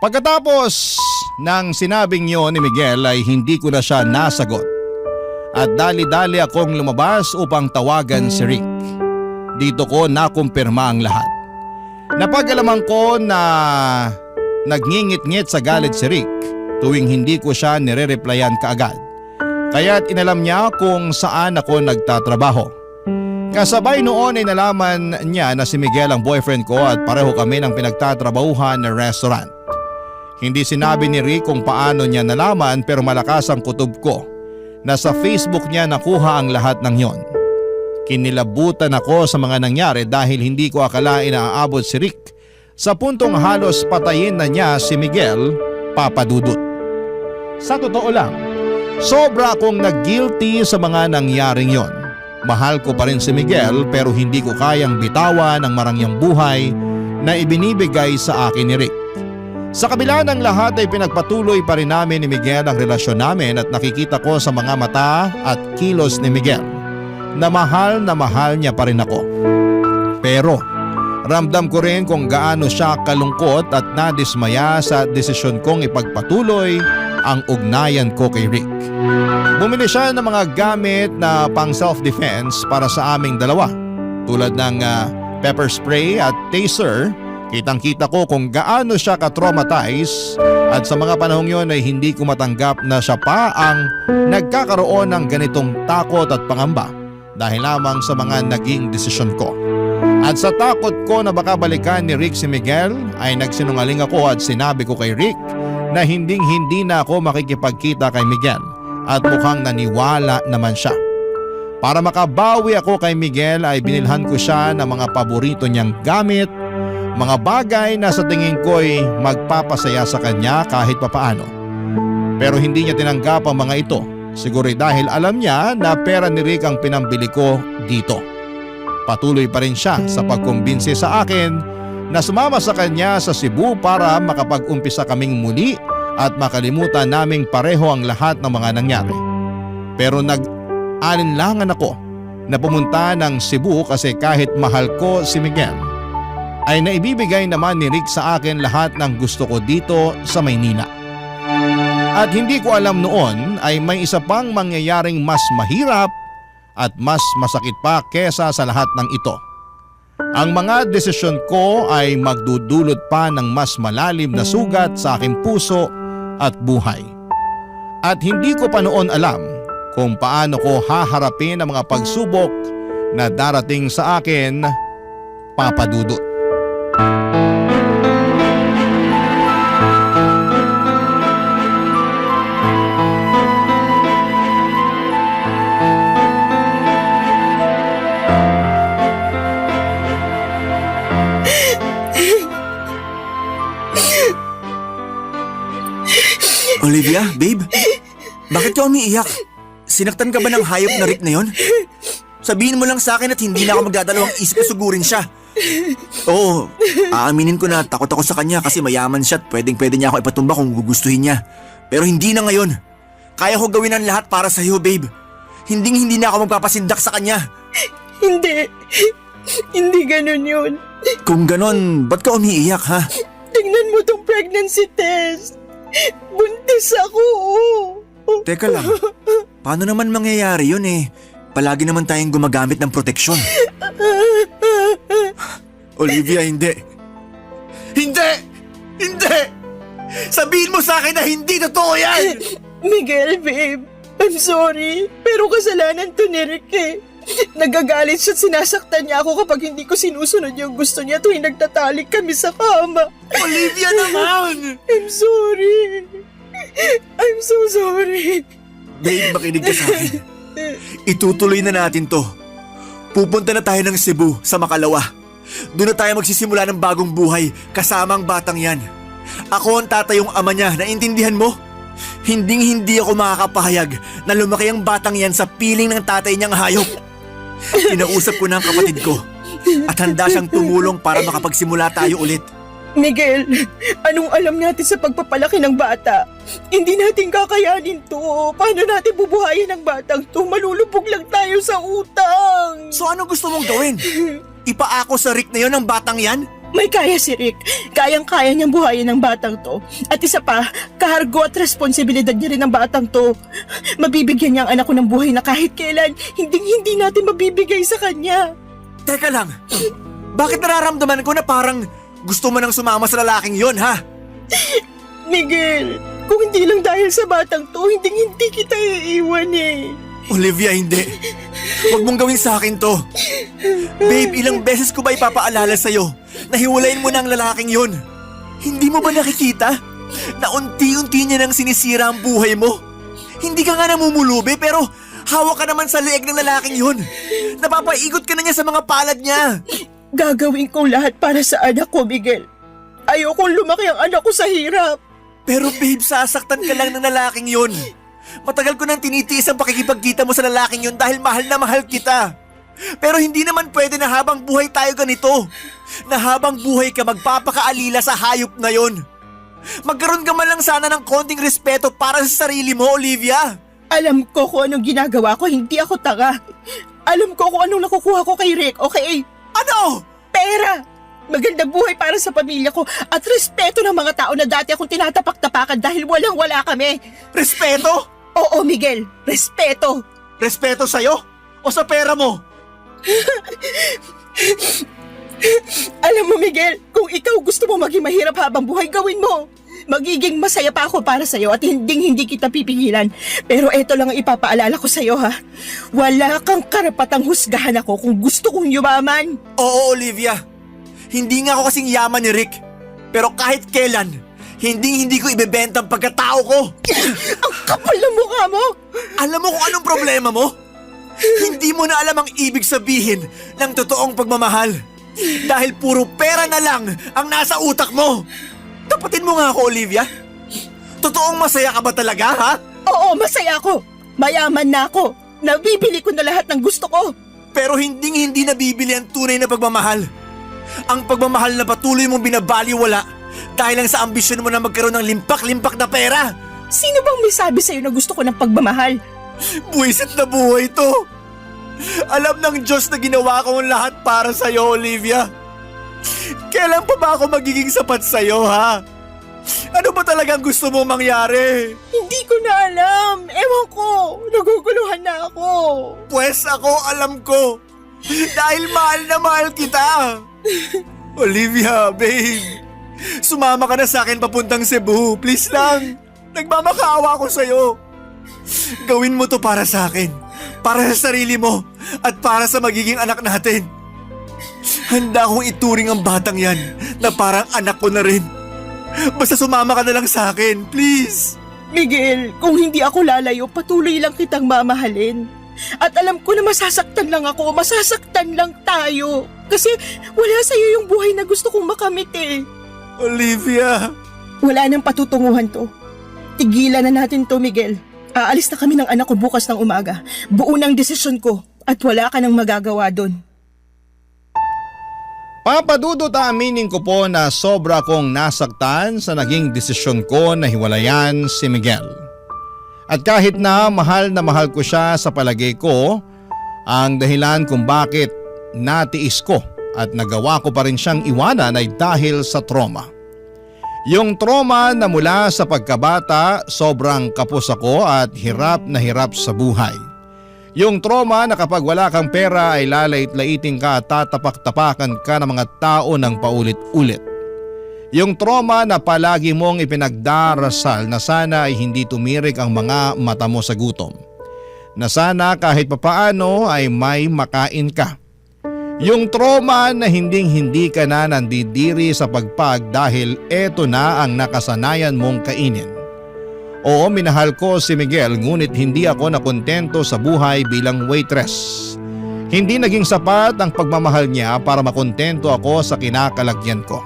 Pagkatapos ng sinabing yon ni Miguel ay hindi ko na siya nasagot. At dali-dali akong lumabas upang tawagan si Rick. Dito ko nakumpirma ang lahat. Napag-alaman ko na nagngingit-ngit sa galit si Rick tuwing hindi ko siya nire-replyan kaagad. Kaya't inalam niya kung saan ako nagtatrabaho. Kasabay noon ay nalaman niya na si Miguel ang boyfriend ko at pareho kami ng pinagtatrabahuhan na restaurant. Hindi sinabi ni Rick kung paano niya nalaman pero malakas ang kutob ko na sa Facebook niya nakuha ang lahat ng yon. Kinilabutan ako sa mga nangyari dahil hindi ko akalain na aabot si Rick sa puntong halos patayin na niya si Miguel, Papa Dudut. Sa totoo lang, sobra akong nag-guilty sa mga nangyaring yon. Mahal ko pa rin si Miguel pero hindi ko kayang bitawan ang marangyang buhay na ibinibigay sa akin ni Rick. Sa kabila ng lahat ay pinagpatuloy pa rin namin ni Miguel ang relasyon namin at nakikita ko sa mga mata at kilos ni Miguel na mahal niya pa rin ako. Pero Ramdam ko rin kung gaano siya kalungkot at nadismaya sa desisyon kong ipagpatuloy ang ugnayan ko kay Rick. Bumili siya ng mga gamit na pang self-defense para sa aming dalawa, tulad ng pepper spray at taser. Kitang-kita ko kung gaano siya ka-traumatize at sa mga panahong yon ay hindi ko matanggap na siya pa ang nagkakaroon ng ganitong takot at pangamba dahil lamang sa mga naging desisyon ko. At sa takot ko na baka balikan ni Rick si Miguel ay nagsinungaling ako at sinabi ko kay Rick na hindi na ako makikipagkita kay Miguel at mukhang naniwala naman siya. Para makabawi ako kay Miguel ay binilhan ko siya ng mga paborito niyang gamit, mga bagay na sa tingin ko ay magpapasaya sa kanya kahit papaano. Pero hindi niya tinanggap ang mga ito, siguro dahil alam niya na pera ni Rick ang pinambili ko dito. Patuloy pa rin siya sa pagkumbinsi sa akin na sumama sa kanya sa Cebu para makapag-umpisa kaming muli at makalimutan naming pareho ang lahat ng mga nangyari. Pero nag-alinlangan ako na pumunta ng Cebu kasi kahit mahal ko si Miguel, ay naibibigay naman ni Rick sa akin lahat ng gusto ko dito sa Maynila. At hindi ko alam noon ay may isa pang mangyayaring mas mahirap at mas masakit pa kesa sa lahat ng ito. Ang mga desisyon ko ay magdudulot pa ng mas malalim na sugat sa aking puso at buhay. At hindi ko pa noon alam kung paano ko haharapin ang mga pagsubok na darating sa akin, Papa Dudut. Olivia, babe, bakit ka umiiyak? Sinaktan ka ba ng hayop na Rick na yon? Sabihin mo lang sa akin at hindi na ako magdadalawang isip na sugurin siya. Oo, aaminin ko na takot ako sa kanya kasi mayaman siya at pwedeng-pwede niya ako ipatumba kung gugustuhin niya. Pero hindi na ngayon. Kaya ko gawin ang lahat para sa iyo, babe. Hindi na ako magpapasindak sa kanya. Hindi ganun yun. Kung ganon, ba't ka umiiyak, ha? Tingnan mo tong pregnancy test. Buntis ako. Teka lang, paano naman mangyayari yun eh? Palagi naman tayong gumagamit ng proteksyon. Olivia, hindi. Hindi! Hindi! Sabihin mo sa akin na hindi totoo yan! Miguel, babe, I'm sorry. Pero kasalanan to ni Rick eh. Nagagalit siya at sinasaktan niya ako kapag hindi ko sinusunod yung gusto niya tuwing nagtatalik kami sa kama. Olivia naman! I'm sorry. I'm so sorry. Babe, makinig ka sa akin. Itutuloy na natin to. Pupunta na tayo ng Cebu sa Makalawa. Doon na tayo magsisimula ng bagong buhay kasama ang batang yan. Ako ang tatayong ama niya, naintindihan mo? Hindi ako makakapahayag na lumaki ang batang yan sa piling ng tatay niyang hayop. Kinausap ko na ang kapatid ko at handa siyang tumulong para makapagsimula tayo ulit. Miguel, anong alam natin sa pagpapalaki ng bata? Hindi natin kakayanin to. Paano natin bubuhayin ang batang to? Malulubog lang tayo sa utang. So ano gusto mong gawin? Ipaako sa Rick na yon ang batang yan? May kaya si Rick. Kayang-kaya niyang buhayin ang batang to. At isa pa, kahargo at responsibilidad niya rin ang batang to. Mabibigyan niya ang anak ko ng buhay na kahit kailan, hindi natin mabibigay sa kanya. Teka lang, bakit nararamdaman ko na parang gusto mo nang sumama sa lalaking yon, ha? Miguel, kung hindi lang dahil sa batang to, hindi kita iiwan eh. Olivia, hindi. Huwag mong gawin sa akin to. Babe, ilang beses ko ba ipapaalala sa'yo na hiwalayin mo na ang lalaking yun? Hindi mo ba nakikita na unti-unti niya nang sinisira ang buhay mo? Hindi ka nga namumulubi pero hawak ka naman sa leeg ng lalaking yun. Napapaigot ka na niya sa mga palad niya. Gagawin ko lahat para sa anak ko, Miguel. Ayokong lumaki ang anak ko sa hirap. Pero babe, sasaktan ka lang ng lalaking yun. Matagal ko nang tinitiis ang pakikipagkita mo sa lalaking yun dahil mahal na mahal kita. Pero hindi naman pwede na habang buhay tayo ganito. Na habang buhay ka magpapakaalila sa hayop na yun. Magkaroon ka man lang sana ng konting respeto para sa sarili mo, Olivia. Alam ko kung anong ginagawa ko, hindi ako tanga. Alam ko kung anong nakukuha ko kay Rick, okay? Ano? Pera! magandang buhay para sa pamilya ko at respeto ng mga tao na dati akong tinatapak-tapakan dahil walang-wala kami. Respeto? Oo, Miguel, respeto. Respeto sa'yo? O sa pera mo? Alam mo, Miguel, kung ikaw gusto mo maging mahirap habang buhay, gawin mo. Magiging masaya pa ako para sa'yo at hindi kita pipigilan. Pero eto lang ang ipapaalala ko sa'yo, ha. Wala kang karapatang husgahan ako kung gusto kong yumaman. Oo, Olivia. Hindi nga ako kasing yaman ni Rick. Pero kahit kailan, hindi ko ibebenta ang pagkatao ko. Ang kapal ng mukha mo. Alam mo kung anong problema mo? Hindi mo na alam ang ibig sabihin ng totoong pagmamahal. Dahil puro pera na lang ang nasa utak mo. Tapatin mo nga ako, Olivia. Totoong masaya ka ba talaga, ha? Oo, masaya ako. Mayaman na ako. Nabibili ko na lahat ng gusto ko. Pero hindi nabibili ang tunay na pagmamahal. Ang pagmamahal na patuloy mong binabaliwala dahil lang sa ambisyon mo na magkaroon ng limpak-limpak na pera. Sino bang may sabi sa'yo na gusto ko ng pagmamahal? Buwisit na buhay to. Alam ng Diyos na ginawa ko ang lahat para sa'yo, Olivia. Kailan pa ba ako magiging sapat sa'yo, ha? Ano ba talagang gusto mo mangyari? Hindi ko na alam. Ewan ko. Naguguluhan na ako. Pwes ako alam ko. Dahil mahal na mahal kita. Olivia, babe. Sumama ka na sa akin papuntang Cebu. Please lang. Nagmamakaawa ko sa'yo. Gawin mo to para sa akin. Para sa sarili mo. At para sa magiging anak natin. Handa akong ituring ang batang yan na parang anak ko na rin. Basta sumama ka na lang sa akin, please. Miguel, kung hindi ako lalayo, patuloy lang kitang mamahalin. At alam ko na masasaktan lang ako, masasaktan lang tayo. Kasi wala sa'yo yung buhay na gusto kong makamit eh. Olivia. Wala nang patutunguhan to. Tigilan na natin to, Miguel. Aalis na kami ng anak ko bukas ng umaga. Buo ng desisyon ko at wala ka nang magagawa doon. Papadudot aminin ko po na sobra kong nasaktan sa naging desisyon ko na hiwalayan si Miguel. At kahit na mahal ko siya sa palagay ko, ang dahilan kung bakit natiis ko at nagawa ko pa rin siyang iwanan ay dahil sa trauma. Yung trauma na mula sa pagkabata, sobrang kapos ako at hirap na hirap sa buhay. Yung trauma na kapag wala kang pera ay lalait-laitin ka at tatapak-tapakan ka ng mga tao ng paulit-ulit. Yung trauma na palagi mong ipinagdarasal na sana ay hindi tumirik ang mga mata mo sa gutom. Na sana kahit papaano ay may makain ka. Yung trauma na hindi ka na nandidiri sa pagpag dahil eto na ang nakasanayan mong kainin. Oo, minahal ko si Miguel ngunit hindi ako nakontento sa buhay bilang waitress. Hindi naging sapat ang pagmamahal niya para makontento ako sa kinakalagyan ko.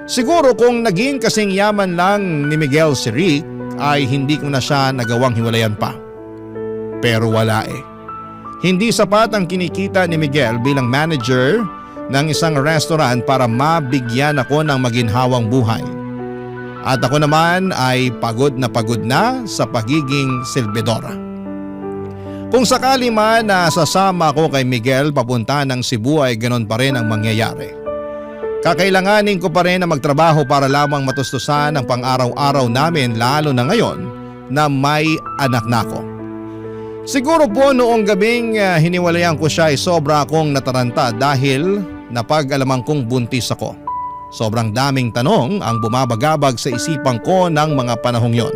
Siguro kung naging kasing yaman lang ni Miguel si Rick ay hindi ko na siya nagawang hiwalayan pa. Pero wala eh. Hindi sapat ang kinikita ni Miguel bilang manager ng isang restaurant para mabigyan ako ng maginhawang buhay. At ako naman ay pagod na sa pagiging silbidora. Kung sakali man na sasama ko kay Miguel papunta ng Cebu ay ganon pa rin ang mangyayari. Kakailanganin ko pa rin na magtrabaho para lamang matustusan ang pang-araw-araw namin lalo na ngayon na may anak na ako. Siguro po noong gabing hiniwalayan ko siya ay sobra akong nataranta dahil napag-alaman kong buntis ako. Sobrang daming tanong ang bumabagabag sa isipan ko ng mga panahong yon.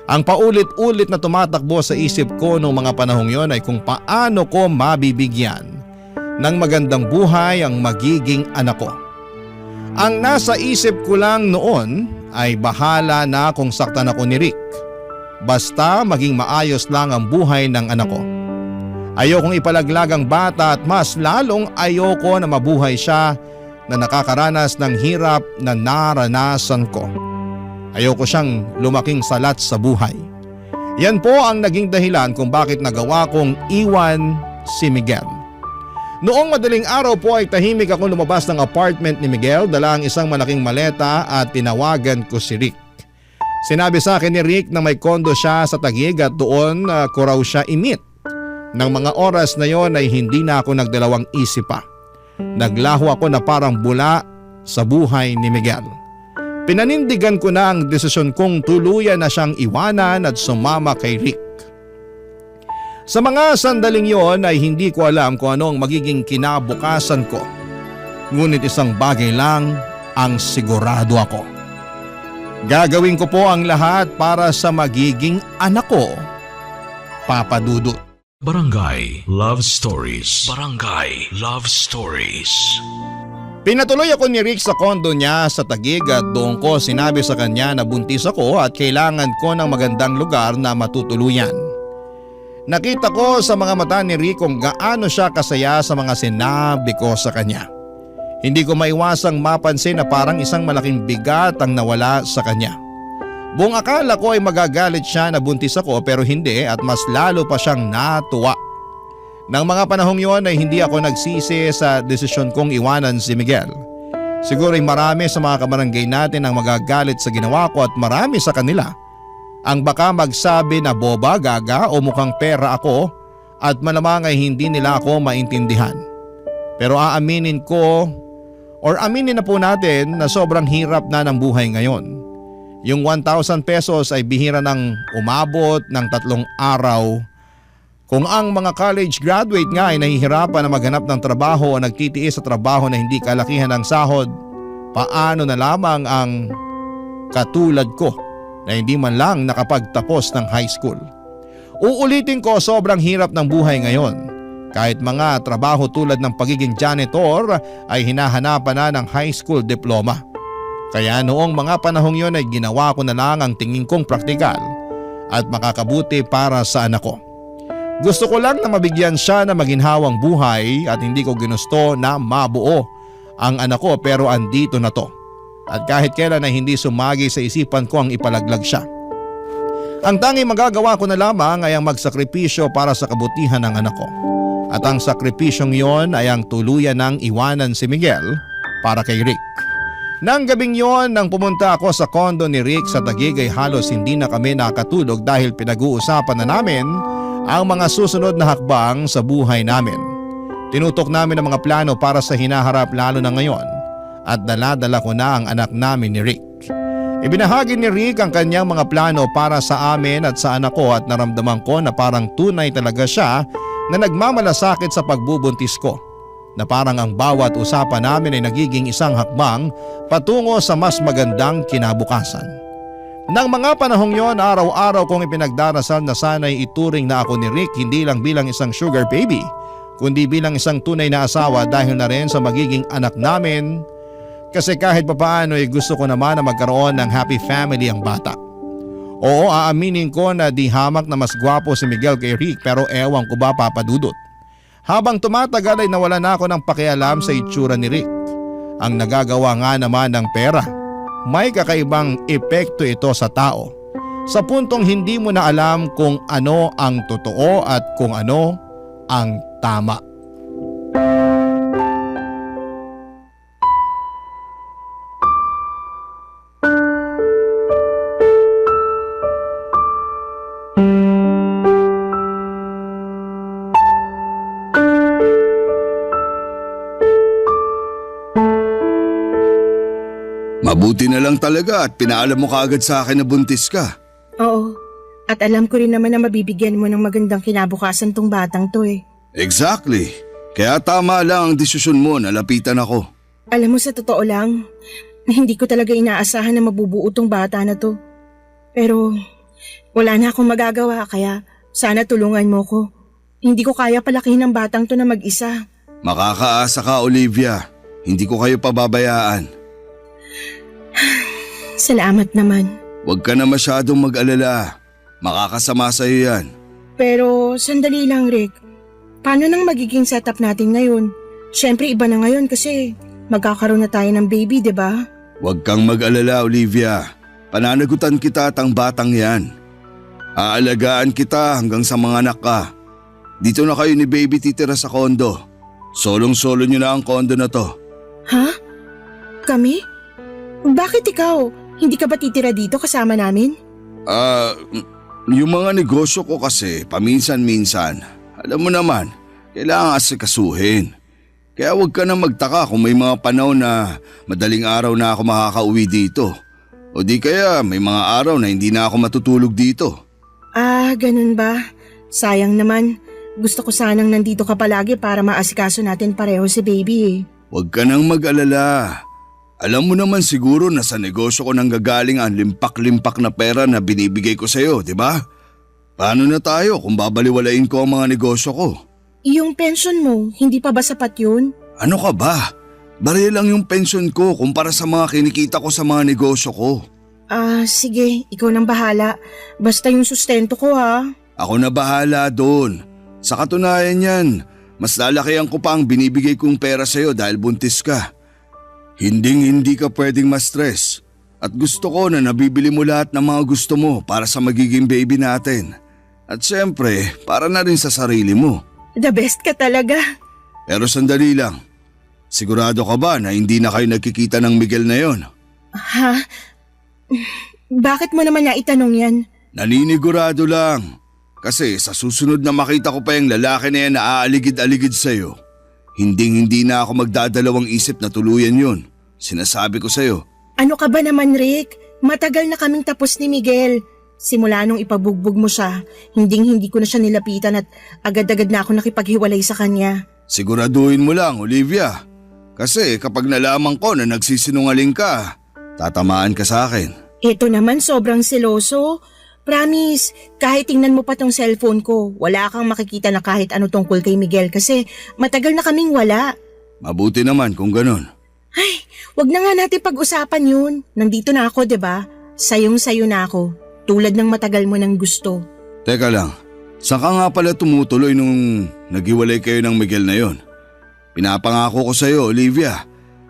Ang paulit-ulit na tumatakbo sa isip ko noong mga panahong yon ay kung paano ko mabibigyan ng magandang buhay ang magiging anak ko. Ang nasa isip ko lang noon ay bahala na kung saktan ako ni Rick. Basta maging maayos lang ang buhay ng anak ko. Ayokong ipalaglag ang bata at mas lalong ayoko na mabuhay siya na nakakaranas ng hirap na naranasan ko. Ayoko siyang lumaking salat sa buhay. Yan po ang naging dahilan kung bakit nagawa kong iwan si Miguel. Noong madaling araw po ay tahimik ako lumabas ng apartment ni Miguel, dala ang isang malaking maleta at tinawagan ko si Rick. Sinabi sa akin ni Rick na may kondo siya sa Taguig at doon ko raw siya i-meet. Nang mga oras na yon ay hindi na ako nagdalawang isip pa. naglaho ako na parang bula sa buhay ni Miguel. Pinanindigan ko na ang desisyon kong tuluyan na siyang iwanan at sumama kay Rick. Sa mga sandaling yon ay hindi ko alam kung ano ang magiging kinabukasan ko. Ngunit isang bagay lang ang sigurado ako. Gagawin ko po ang lahat para sa magiging anak ko, Papa Dudut. Barangay Love Stories. Barangay Love Stories. Pinatuloy ako ni Rick sa kondo niya sa Taguig at doon ko sinabi sa kanya na buntis ako at kailangan ko ng magandang lugar na matutuluyan. Nakita ko sa mga mata ni Rick kung gaano siya kasaya sa mga sinabi ko sa kanya. Hindi ko maiwasang mapansin na parang isang malaking bigat ang nawala sa kanya. Buong akala ko ay magagalit siya na buntis ako pero hindi at mas lalo pa siyang natuwa. Nang mga panahong yon ay hindi ako nagsisi sa desisyon kong iwanan si Miguel. Siguro ay marami sa mga kabarangay natin ang magagalit sa ginawa ko at marami sa kanila ang baka magsabi na boba, gaga o mukhang pera ako at malamang ay hindi nila ako maintindihan. Pero aminin na po natin na sobrang hirap na ng buhay ngayon. Yung 1,000 pesos ay bihira ng umabot ng 3 araw. Kung ang mga college graduate nga ay nahihirapan na maghanap ng trabaho o nagtitiis sa trabaho na hindi kalakihan ng sahod, paano na lamang ang katulad ko na hindi man lang nakapagtapos ng high school? Uulitin ko, sobrang hirap ng buhay ngayon. Kahit mga trabaho tulad ng pagiging janitor ay hinahanapan na ng high school diploma. Kaya noong mga panahong yon ay ginawa ko na lang ang tingin kong praktikal at makakabuti para sa anak ko. Gusto ko lang na mabigyan siya na maginhawang buhay at hindi ko ginusto na mabuo ang anak ko pero andito na to. At kahit kailan ay hindi sumagi sa isipan ko ang ipalaglag siya. Ang tanging magagawa ko na lamang ay ang magsakripisyo para sa kabutihan ng anak ko. At ang sakripisyong yon ay ang tuluyan ng iwanan si Miguel para kay Rick. Nang gabing yon nang pumunta ako sa kondo ni Rick sa Taguig ay halos hindi na kami nakatulog dahil pinag-uusapan na namin ang mga susunod na hakbang sa buhay namin. Tinutok namin ang mga plano para sa hinaharap lalo na ngayon at dala-dala ko na ang anak namin ni Rick. Ibinahagi ni Rick ang kanyang mga plano para sa amin at sa anak ko at naramdaman ko na parang tunay talaga siya na nagmamalasakit sa pagbubuntis ko. Na parang ang bawat usapan namin ay nagiging isang hakbang patungo sa mas magandang kinabukasan. Nang mga panahong yon, araw-araw kong ipinagdarasal na sana'y ituring na ako ni Rick hindi lang bilang isang sugar baby, kundi bilang isang tunay na asawa dahil na rin sa magiging anak namin. Kasi kahit papaano ay gusto ko naman na magkaroon ng happy family ang bata. Oo, aaminin ko na di hamak na mas gwapo si Miguel kay Rick pero ewan ko ba, Papa Dudut. Habang tumatagal ay nawala na ako ng pakialam sa itsura ni Rick. Ang nagagawa nga naman ng pera. May kakaibang epekto ito sa tao. Sa puntong hindi mo na alam kung ano ang totoo at kung ano ang tama. Mabuti na lang talaga at pinaalam mo kaagad sa akin na buntis ka. Oo, at alam ko rin naman na mabibigyan mo ng magandang kinabukasan tong batang to eh. Exactly. Kaya tama lang ang desisyon mo na lapitan ako. Alam mo, sa totoo lang, hindi ko talaga inaasahan na mabubuo tong bata na to. Pero wala na akong magagawa kaya sana tulungan mo ko. Hindi ko kaya palakihin ang batang to na mag-isa. Makakaasa ka, Olivia. Hindi ko kayo pababayaan. Salamat naman. Huwag ka na masyadong mag-alala. Makakasama sa'yo yan. Pero sandali lang, Rick. Paano nang magiging setup natin ngayon? Siyempre iba na ngayon kasi magkakaroon na tayo ng baby, di ba? Huwag kang mag-alala, Olivia. Pananagutan kita at ang batang yan. Aalagaan kita hanggang sa mga anak ka. Dito na kayo ni baby titira sa kondo. Solong-solo nyo na ang kondo na to. Ha? Kami? Bakit ikaw? Hindi ka ba titira dito kasama namin? Yung mga negosyo ko kasi paminsan-minsan. Alam mo naman, kailangan asikasuhin. Kaya huwag ka na magtaka kung may mga panahon na madaling araw na ako makakauwi dito. O di kaya may mga araw na hindi na ako matutulog dito. Ah, ganun ba? Sayang naman. Gusto ko sanang nandito ka palagi para maasikaso natin pareho si baby eh. Huwag ka nang mag-alala. Alam mo naman siguro na sa negosyo ko nang gagaling ang limpak-limpak na pera na binibigay ko sa'yo, di ba? Paano na tayo kung babaliwalain ko ang mga negosyo ko? Yung pension mo, hindi pa ba sapat yun? Ano ka ba? Barya lang yung pension ko kumpara sa mga kinikita ko sa mga negosyo ko. Ah, sige, ikaw nang bahala. Basta yung sustento ko ha. Ako na bahala doon. Sa katunayan yan, mas lalakihan ko pa ang binibigay kong pera sa'yo dahil buntis ka. Hindi ka pwedeng ma-stress. At gusto ko na nabibili mo lahat ng mga gusto mo para sa magiging baby natin. At syempre, para na rin sa sarili mo. The best ka talaga. Pero sandali lang. Sigurado ka ba na hindi na kayo nagkikita ng Miguel na yon? Ha? Bakit mo naman naitanong yan? Naninigurado lang. Kasi sa susunod na makita ko pa yung lalaki na yan na aaligid-aligid sa'yo, hindi na ako magdadalawang isip na tuluyan yun. Sinasabi ko sa'yo. Ano ka ba naman, Rick? Matagal na kaming tapos ni Miguel. Simula nung ipabugbog mo siya, hindi ko na siya nilapitan at agad-agad na ako nakipaghiwalay sa kanya. Siguraduhin mo lang, Olivia. Kasi kapag nalaman ko na nagsisinungaling ka, tatamaan ka sa akin. Ito naman sobrang seloso. Promise, kahit tingnan mo pa tong cellphone ko, wala kang makikita na kahit ano tungkol kay Miguel kasi matagal na kaming wala. Mabuti naman kung ganun. Ay, wag na nga natin pag-usapan yun. Nandito na ako, 'di ba? Sayong-sayo na ako. Tulad ng matagal mo nang gusto. Teka lang, saan ka nga pala tumutuloy nung naghiwalay kayo ng Miguel na yon? Pinapangako ko sa'yo, Olivia.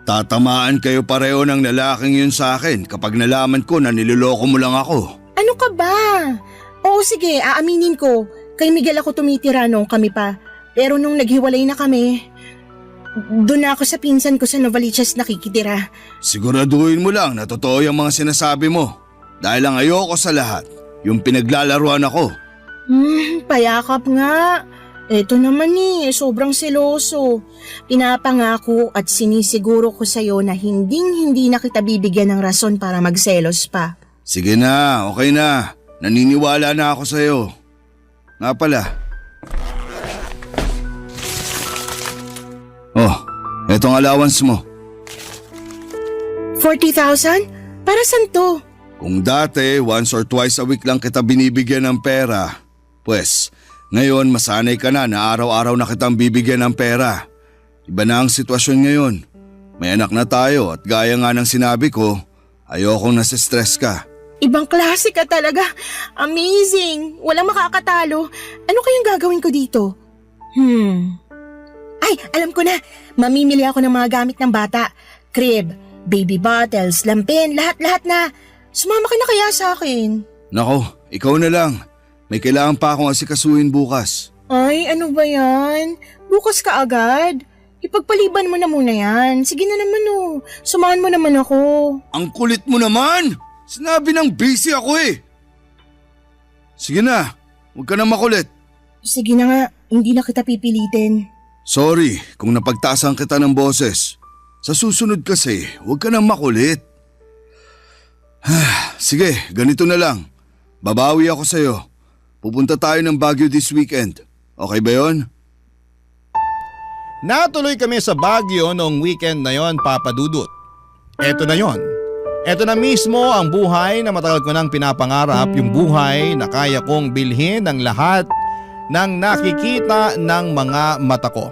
Tatamaan kayo pareho ng lalaking yun sa akin kapag nalaman ko na niloloko mo lang ako. Ano ka ba? Oo sige, aaminin ko. Kay Miguel ako tumitira nung kami pa. Pero nung naghiwalay na kami, doon na ako sa pinsan ko sa Novaliches nakikitira. Siguraduhin mo lang na totoo yung mga sinasabi mo. Dahil ang ayoko sa lahat, yung pinaglalaruan ako. Payakap nga. Eto naman sobrang seloso. Pinapangako at sinisiguro ko sa'yo na hindi na kita bibigyan ng rason para magselos pa. Sige na, okay na. Naniniwala na ako sa'yo. Nga pala. Oh, etong allowance mo. 40,000? Para saan to? Kung dati, once or twice a week lang kita binibigyan ng pera, pues ngayon masanay ka na araw-araw na kitang bibigyan ng pera. Iba na ang sitwasyon ngayon. May anak na tayo at gaya nga ng sinabi ko, ayokong nasistress ka. Ibang klase ka talaga. Amazing. Walang makakatalo. Ano kayang gagawin ko dito? Ay, alam ko na. Mamimili ako ng mga gamit ng bata. Crib, baby bottles, lampin, lahat-lahat na. Sumama ka na kaya sa akin? Nako, ikaw na lang. May kailangan pa akong asikasuhin bukas. Ay, ano ba yan? Bukas ka agad? Ipagpaliban mo na muna yan. Sige na naman Sumahan mo naman ako. Ang kulit mo naman! Sinabi ng busy ako eh. Sige na, huwag ka na makulit. Sige na nga, hindi na kita pipilitin. Sorry kung napagtaasan kita ng boses. Sa susunod kasi, huwag ka na makulit. Sige, ganito na lang. Babawi ako sa'yo. Pupunta tayo ng Baguio this weekend. Okay ba yon? Natuloy kami sa Baguio noong weekend na yon, Papa Dudut. Eto na yon. Eto na mismo ang buhay na matagal ko nang pinapangarap, yung buhay na kaya kong bilhin ng lahat ng nakikita ng mga mata ko.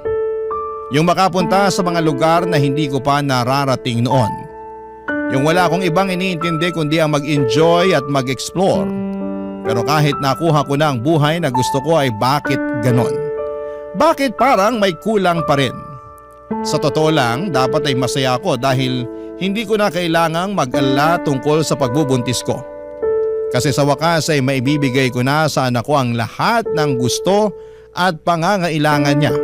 Yung makapunta sa mga lugar na hindi ko pa nararating noon. Yung wala akong ibang iniintindi kundi ang mag-enjoy at mag-explore. Pero kahit nakuha ko na ang buhay na gusto ko ay bakit ganon? Bakit parang may kulang pa rin? Sa totoo lang, dapat ay masaya ako dahil hindi ko na kailangang mag-alala tungkol sa pagbubuntis ko. Kasi sa wakas ay maibibigay ko na sa anak ko ang lahat ng gusto at pangangailangan niya.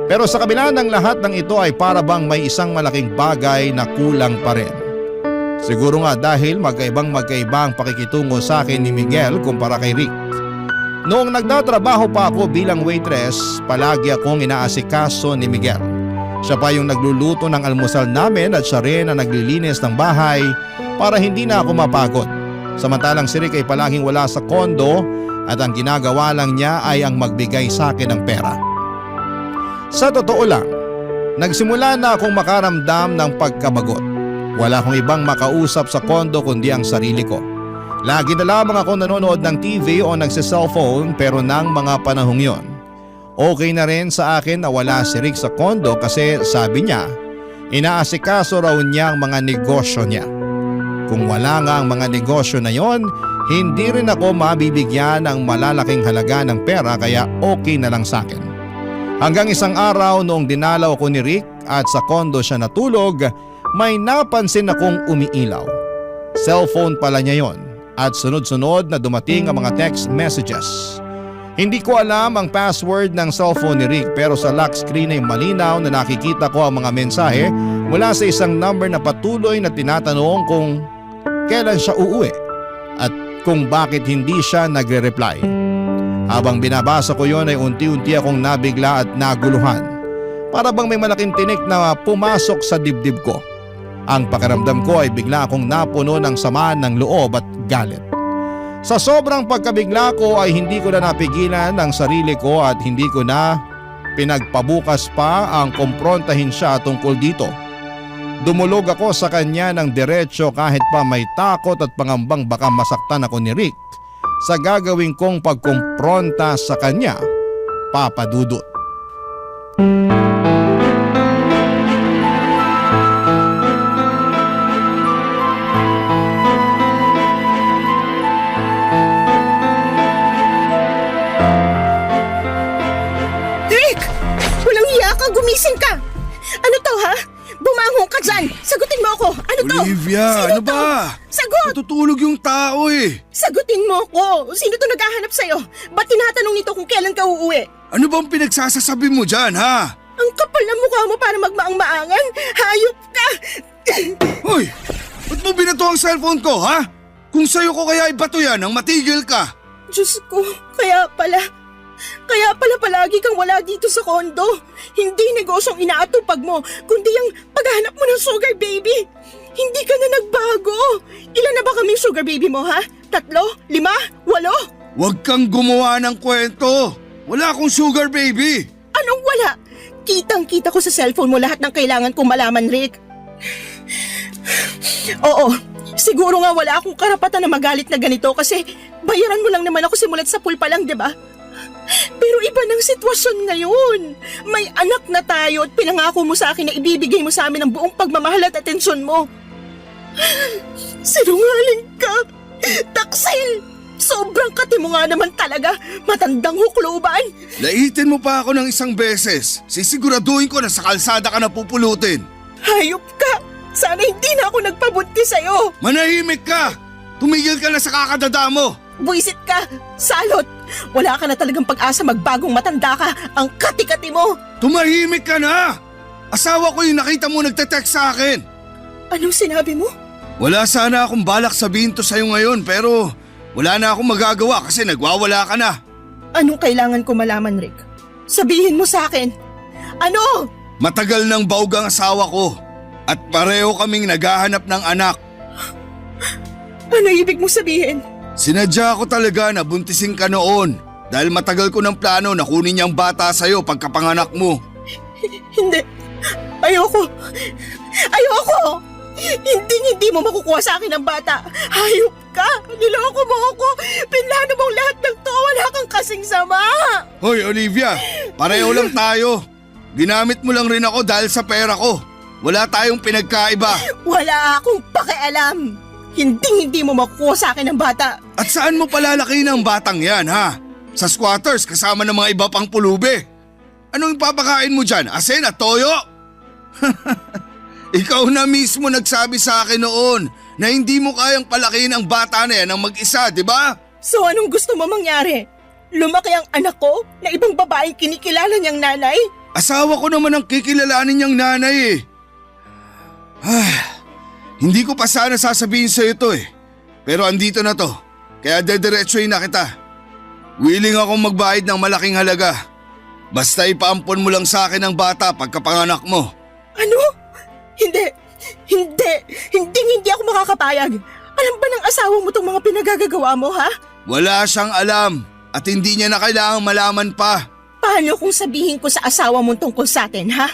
Pero sa kabila ng lahat ng ito ay para bang may isang malaking bagay na kulang pa rin. Siguro nga dahil magkaibang ang pakikitungo sa akin ni Miguel kumpara kay Rick. Noong nagtatrabaho pa ako bilang waitress, palagi akong inaasikaso ni Miguel. Siya pa yung nagluluto ng almusal namin at siya rin ang naglilinis ng bahay para hindi na ako mapagod. Samantalang si Rick ay palaging wala sa kondo at ang ginagawa lang niya ay ang magbigay sa akin ng pera. Sa totoo lang, nagsimula na akong makaramdam ng pagkabagot. Wala akong ibang makausap sa kondo kundi ang sarili ko. Lagi na lamang ako nanonood ng TV o nagsiselfone pero nang mga panahong yon, okay na rin sa akin na wala si Rick sa kondo kasi sabi niya, inaasikaso raw niya ang mga negosyo niya. Kung wala nga ang mga negosyo na yon, hindi rin ako mabibigyan ng malalaking halaga ng pera kaya okay na lang sa akin. Hanggang isang araw noong dinalaw ko ni Rick at sa kondo siya natulog, may napansin akong umiilaw. Cellphone pala niya yon at sunod-sunod na dumating ang mga text messages. Hindi ko alam ang password ng cellphone ni Rick pero sa lock screen ay malinaw na nakikita ko ang mga mensahe mula sa isang number na patuloy na tinatanong kung kailan siya uuwi at kung bakit hindi siya nagre-reply. Habang binabasa ko yon ay unti-unti akong nabigla at naguluhan. Para bang may malaking tinik na pumasok sa dibdib ko. Ang pakiramdam ko ay bigla akong napuno ng sama ng loob at galit. Sa sobrang pagkabigla ko ay hindi ko na napigilan ang sarili ko at hindi ko na pinagpabukas pa ang kumprontahin siya tungkol dito. Dumulog ako sa kanya ng diretsyo kahit pa may takot at pangambang baka masaktan ako ni Rick sa gagawin kong pagkumpronta sa kanya, Papa Dudut. Rick! Walang iya ka! Gumising ka! Ano to ha? Bumangon ka dyan! Sagutin mo ako! Ano to? Olivia, Sino ano to? ba? Sagot! Natutulog yung tao eh. Sagutin mo ako! Sino to naghahanap sa'yo? Ba't tinatanong nito kung kailan ka uuwi? Ano bang pinagsasasabi mo dyan, ha? Ang kapal ng mukha mo para magmaang-maangan! Hayop ka! Hoy, ba't mo binato ang cellphone ko, ha? Kung sa'yo ko kaya ibato yan nang matigil ka. Diyos ko, kaya pala palagi kang wala dito sa kondo. Hindi negosyong inaatupag mo, kundi ang paghahanap mo ng sugar baby. Hindi ka na nagbago. Ilan na ba kaming sugar baby mo, ha? 3, 5, 8? Huwag kang gumawa ng kwento. Wala akong sugar baby. Anong wala? Kitang-kita ko sa cellphone mo lahat ng kailangan kong malaman, Rick. Oo, siguro nga wala akong karapatan na magalit na ganito kasi bayaran mo lang naman ako simulat sa pool pa lang, di ba? Pero iba ng sitwasyon ngayon. May anak na tayo at pinangako mo sa akin na ibibigay mo sa amin ang buong pagmamahal at atensyon mo. Sinungaling ka! Taksil! Sobrang kati mo nga naman talaga. Matandang hukluban. Laitin mo pa ako ng isang beses. Sisiguraduhin ko na sa kalsada ka na pupulutin. Hayop ka! Sana hindi na ako nagpabunti sa'yo. Manahimik ka! Tumigil ka na sa kakadada mo! Buisit ka! Salot! Wala ka na talagang pag-asa magbagong matanda ka. Ang kati-kati mo! Tumahimik ka na! Asawa ko yung nakita mo nagte-text sa akin. Anong sinabi mo? Wala sana akong balak sabihin to sa'yo ngayon pero wala na akong magagawa kasi nagwawala ka na. Anong kailangan ko malaman, Rick? Sabihin mo sa akin. Ano? Matagal nang baog ang asawa ko at pareho kaming naghahanap ng anak. Ano ibig mo sabihin? Sinadya ko talaga na buntisin ka noon dahil matagal ko ng plano na kunin niyang bata sa'yo pagkapanganak mo. Hindi. Ayoko. Hindi mo makukuha sa akin ang bata. Hayop ka. Niloko mo ako. Pinlano mong lahat ng to. Wala kang kasing sama. Hoy Olivia, pareho lang tayo. Ginamit mo lang rin ako dahil sa pera ko. Wala tayong pinagkaiba. Wala akong pakialam. Hindi mo makukuha sa akin ang bata. At saan mo palalaki ng batang yan, ha? Sa squatters kasama ng mga iba pang pulubi. Anong ipapakain mo dyan? Asin at toyo? Ikaw na mismo nagsabi sa akin noon na hindi mo kayang palakihin ang bata na yan ng mag-isa, di ba? So anong gusto mo mangyari? Lumaki ang anak ko na ibang babaeng kinikilala niyang nanay? Asawa ko naman ang kikilalanin niyang nanay eh. Hindi ko pa sana sasabihin sa'yo to eh. Pero andito na to, kaya dediretsuhin na kita. Willing akong magbayad ng malaking halaga. Basta ipaampon mo lang sa akin ang bata pagkapanganak mo. Ano? Hindi. Hindi ako makakapayag. Alam ba ng asawa mo tong mga pinagagagawa mo, ha? Wala siyang alam at hindi niya na kailangang malaman pa. Paano kung sabihin ko sa asawa mo tungkol sa atin, ha?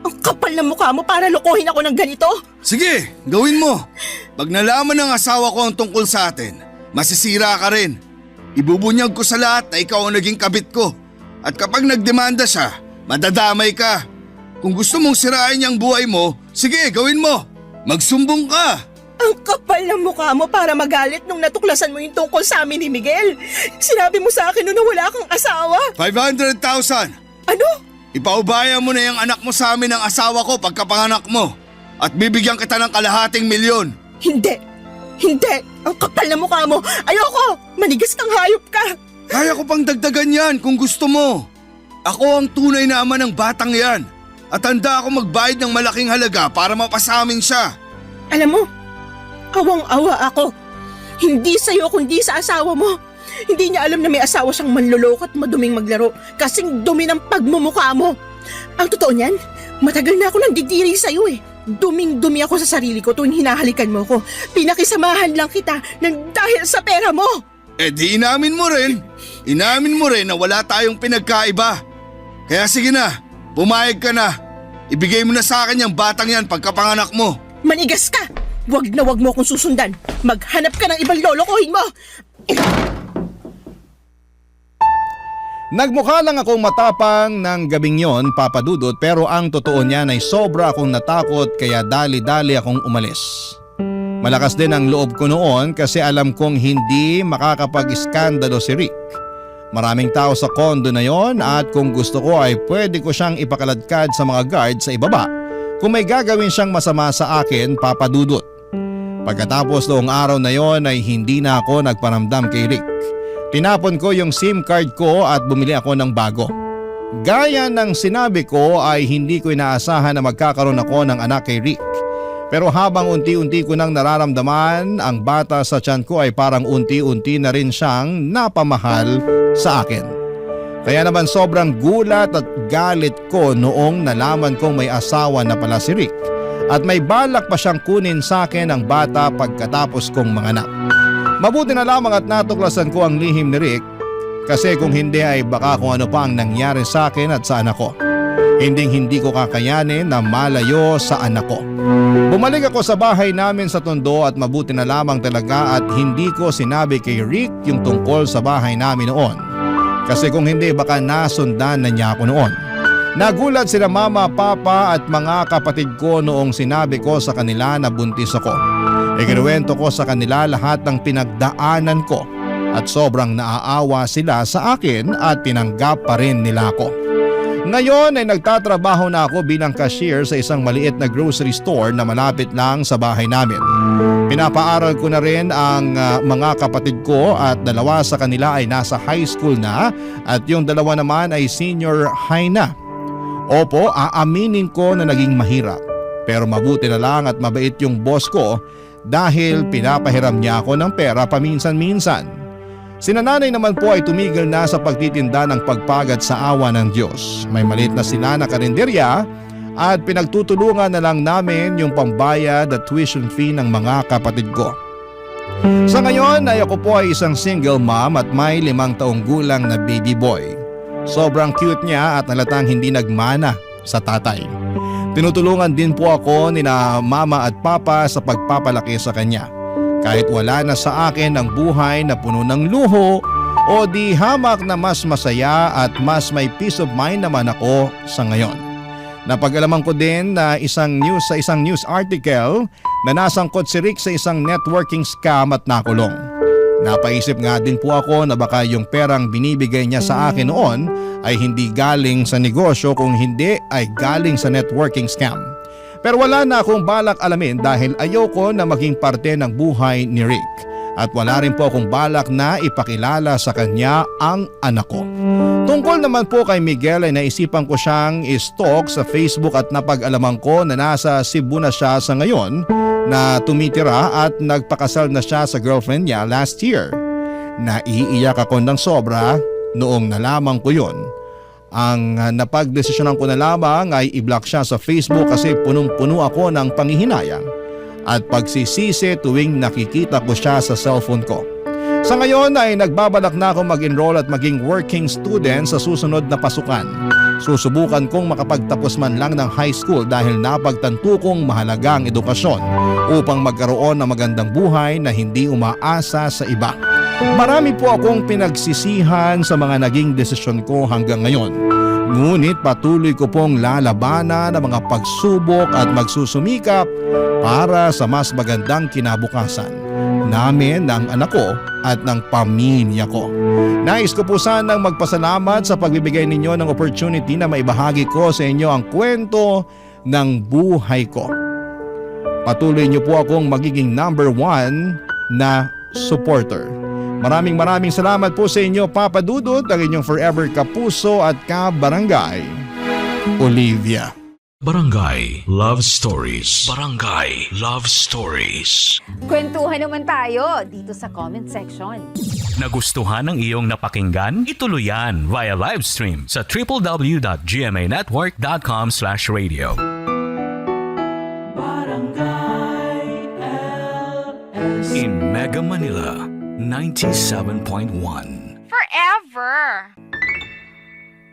Ang kapal ng mukha mo para lokohin ako ng ganito? Sige, gawin mo. Pag nalaman ng asawa ko ang tungkol sa atin, masisira ka rin. Ibubunyag ko sa lahat na ikaw ang naging kabit ko. At kapag nagdemanda siya, madadamay ka. Kung gusto mong sirain niyang buhay mo, sige, gawin mo. Magsumbong ka. Ang kapal ng mukha mo para magalit nung natuklasan mo yung tungkol sa amin ni Miguel. Sinabi mo sa akin noon na wala kang asawa. 500,000. Ano? Ipaubaya mo na yung anak mo sa amin ng asawa ko pagkapanganak mo. At bibigyan kita ng kalahating milyon. Hindi. Ang kapal ng mukha mo. Ayoko. Manigas kang hayop ka. Kaya ko pang dagdagan yan kung gusto mo. Ako ang tunay na ama ng batang yan. At handa ako magbayad ng malaking halaga para mapasamin siya. Alam mo, awang-awa ako. Hindi sa'yo kundi sa asawa mo. Hindi niya alam na may asawa siyang manloloko at maduming maglaro. Kasing dumi ng pagmumukha mo. Ang totoo niyan, matagal na ako nang didiri sa'yo eh. Duming-dumi ako sa sarili ko tuwing hinahalikan mo ko. Pinakisamahan lang kita ng dahil sa pera mo. Eh di inamin mo rin. Inamin mo rin na wala tayong pinagkaiba. Kaya sige na, pumayag ka na. Ibigay mo na sa akin yung batang yan pagkapanganak mo. Manigas ka! Wag na wag mo akong susundan. Maghanap ka ng ibang lolokohin mo. Nagmukha lang akong matapang ng gabing yon, Papa Dudut, pero ang totoo niyan ay sobra akong natakot kaya dali-dali akong umalis. Malakas din ang loob ko noon kasi alam kong hindi makakapag-iskandalo si Rick. Maraming tao sa kondo na yon at kung gusto ko ay pwede ko siyang ipakaladkad sa mga guard sa ibaba kung may gagawin siyang masama sa akin, Papa Dudut. Pagkatapos noong araw na yon ay hindi na ako nagparamdam kay Rick. Tinapon ko yung SIM card ko at bumili ako ng bago. Gaya ng sinabi ko ay hindi ko inaasahan na magkakaroon ako ng anak kay Rick. Pero habang unti-unti ko nang nararamdaman, ang bata sa tiyan ko ay parang unti-unti na rin siyang napamahal sa akin. Kaya naman sobrang gulat at galit ko noong nalaman kong may asawa na pala si Rick at may balak pa siyang kunin sa akin ang bata pagkatapos kong manganak. Mabuti na lamang at natuklasan ko ang lihim ni Rick kasi kung hindi ay baka kung ano pa ang nangyari sa akin at sa anak ko. Hindi ko kakayanin na malayo sa anak ko. Bumalik ako sa bahay namin sa Tondo at mabuti na lamang talaga at hindi ko sinabi kay Rick yung tungkol sa bahay namin noon. Kasi kung hindi baka nasundan na niya ako noon. Nagulat sila mama, papa at mga kapatid ko noong sinabi ko sa kanila na buntis ako. Ikinuwento ko sa kanila lahat ng pinagdaanan ko at sobrang naaawa sila sa akin at tinanggap pa rin nila ako. Ngayon ay nagtatrabaho na ako bilang cashier sa isang maliit na grocery store na malapit lang sa bahay namin. Pinapaaral ko na rin ang mga kapatid ko at dalawa sa kanila ay nasa high school na at yung dalawa naman ay senior high na. Opo, aaminin ko na naging mahirap. Pero mabuti na lang at mabait yung boss ko dahil pinapahiram niya ako ng pera paminsan-minsan. Sina nanay naman po ay tumigil na sa pagtitinda ng pagpagat sa awa ng Diyos. May maliit na sila na karinderya at pinagtutulungan na lang namin yung pambayad at tuition fee ng mga kapatid ko. Sa ngayon ay ako po ay isang single mom at may 5 taong gulang na baby boy. Sobrang cute niya at halatang hindi nagmana sa tatay. Tinutulungan din po ako ni na mama at papa sa pagpapalaki sa kanya. Kahit wala na sa akin ang buhay na puno ng luho o di hamak na mas masaya at mas may peace of mind naman ako sa ngayon. Napag-alaman ko din na isang news article na nasangkot si Rick sa isang networking scam at nakulong. Napaisip nga din po ako na baka yung perang binibigay niya sa akin noon ay hindi galing sa negosyo kung hindi ay galing sa networking scam. Pero wala na akong balak alamin dahil ayoko na maging parte ng buhay ni Rick. At wala rin po akong balak na ipakilala sa kanya ang anak ko. Tungkol naman po kay Miguel ay naisipan ko siyang i-stalk sa Facebook at napag-alaman ko na nasa Cebu na siya sa ngayon na tumitira at nagpakasal na siya sa girlfriend niya last year. Naiiyak ako ng sobra noong nalaman ko yon. Ang napagdesisyonan ko na lamang ay i-block siya sa Facebook kasi punong-puno ako ng panghihinayang at pagsisisi tuwing nakikita ko siya sa cellphone ko. Sa ngayon ay nagbabalak na ako mag-enroll at maging working student sa susunod na pasukan. Susubukan kong makapagtapos man lang ng high school dahil napagtanto kong mahalaga ang edukasyon upang magkaroon ng magandang buhay na hindi umaasa sa iba. Marami po akong pinagsisihan sa mga naging desisyon ko hanggang ngayon. Ngunit patuloy ko pong lalabanan ang mga pagsubok at magsusumikap para sa mas magandang kinabukasan namin, ng anak ko at ng pamilya ko. Nais ko po sanang magpasalamat sa pagbibigay ninyo ng opportunity na maibahagi ko sa inyo ang kwento ng buhay ko. Patuloy niyo po akong magiging number 1 na supporter. Maraming salamat po sa inyo, Papa Dudut, ang inyong forever kapuso at kabarangay, Olivia. Barangay Love Stories. Barangay Love Stories. Kwentuhan naman tayo dito sa comment section. Nagustuhan ng iyong napakinggan? Ituloy yan via live stream sa www.gmanetwork.com/radio. In Mega Manila, 97.1. Forever.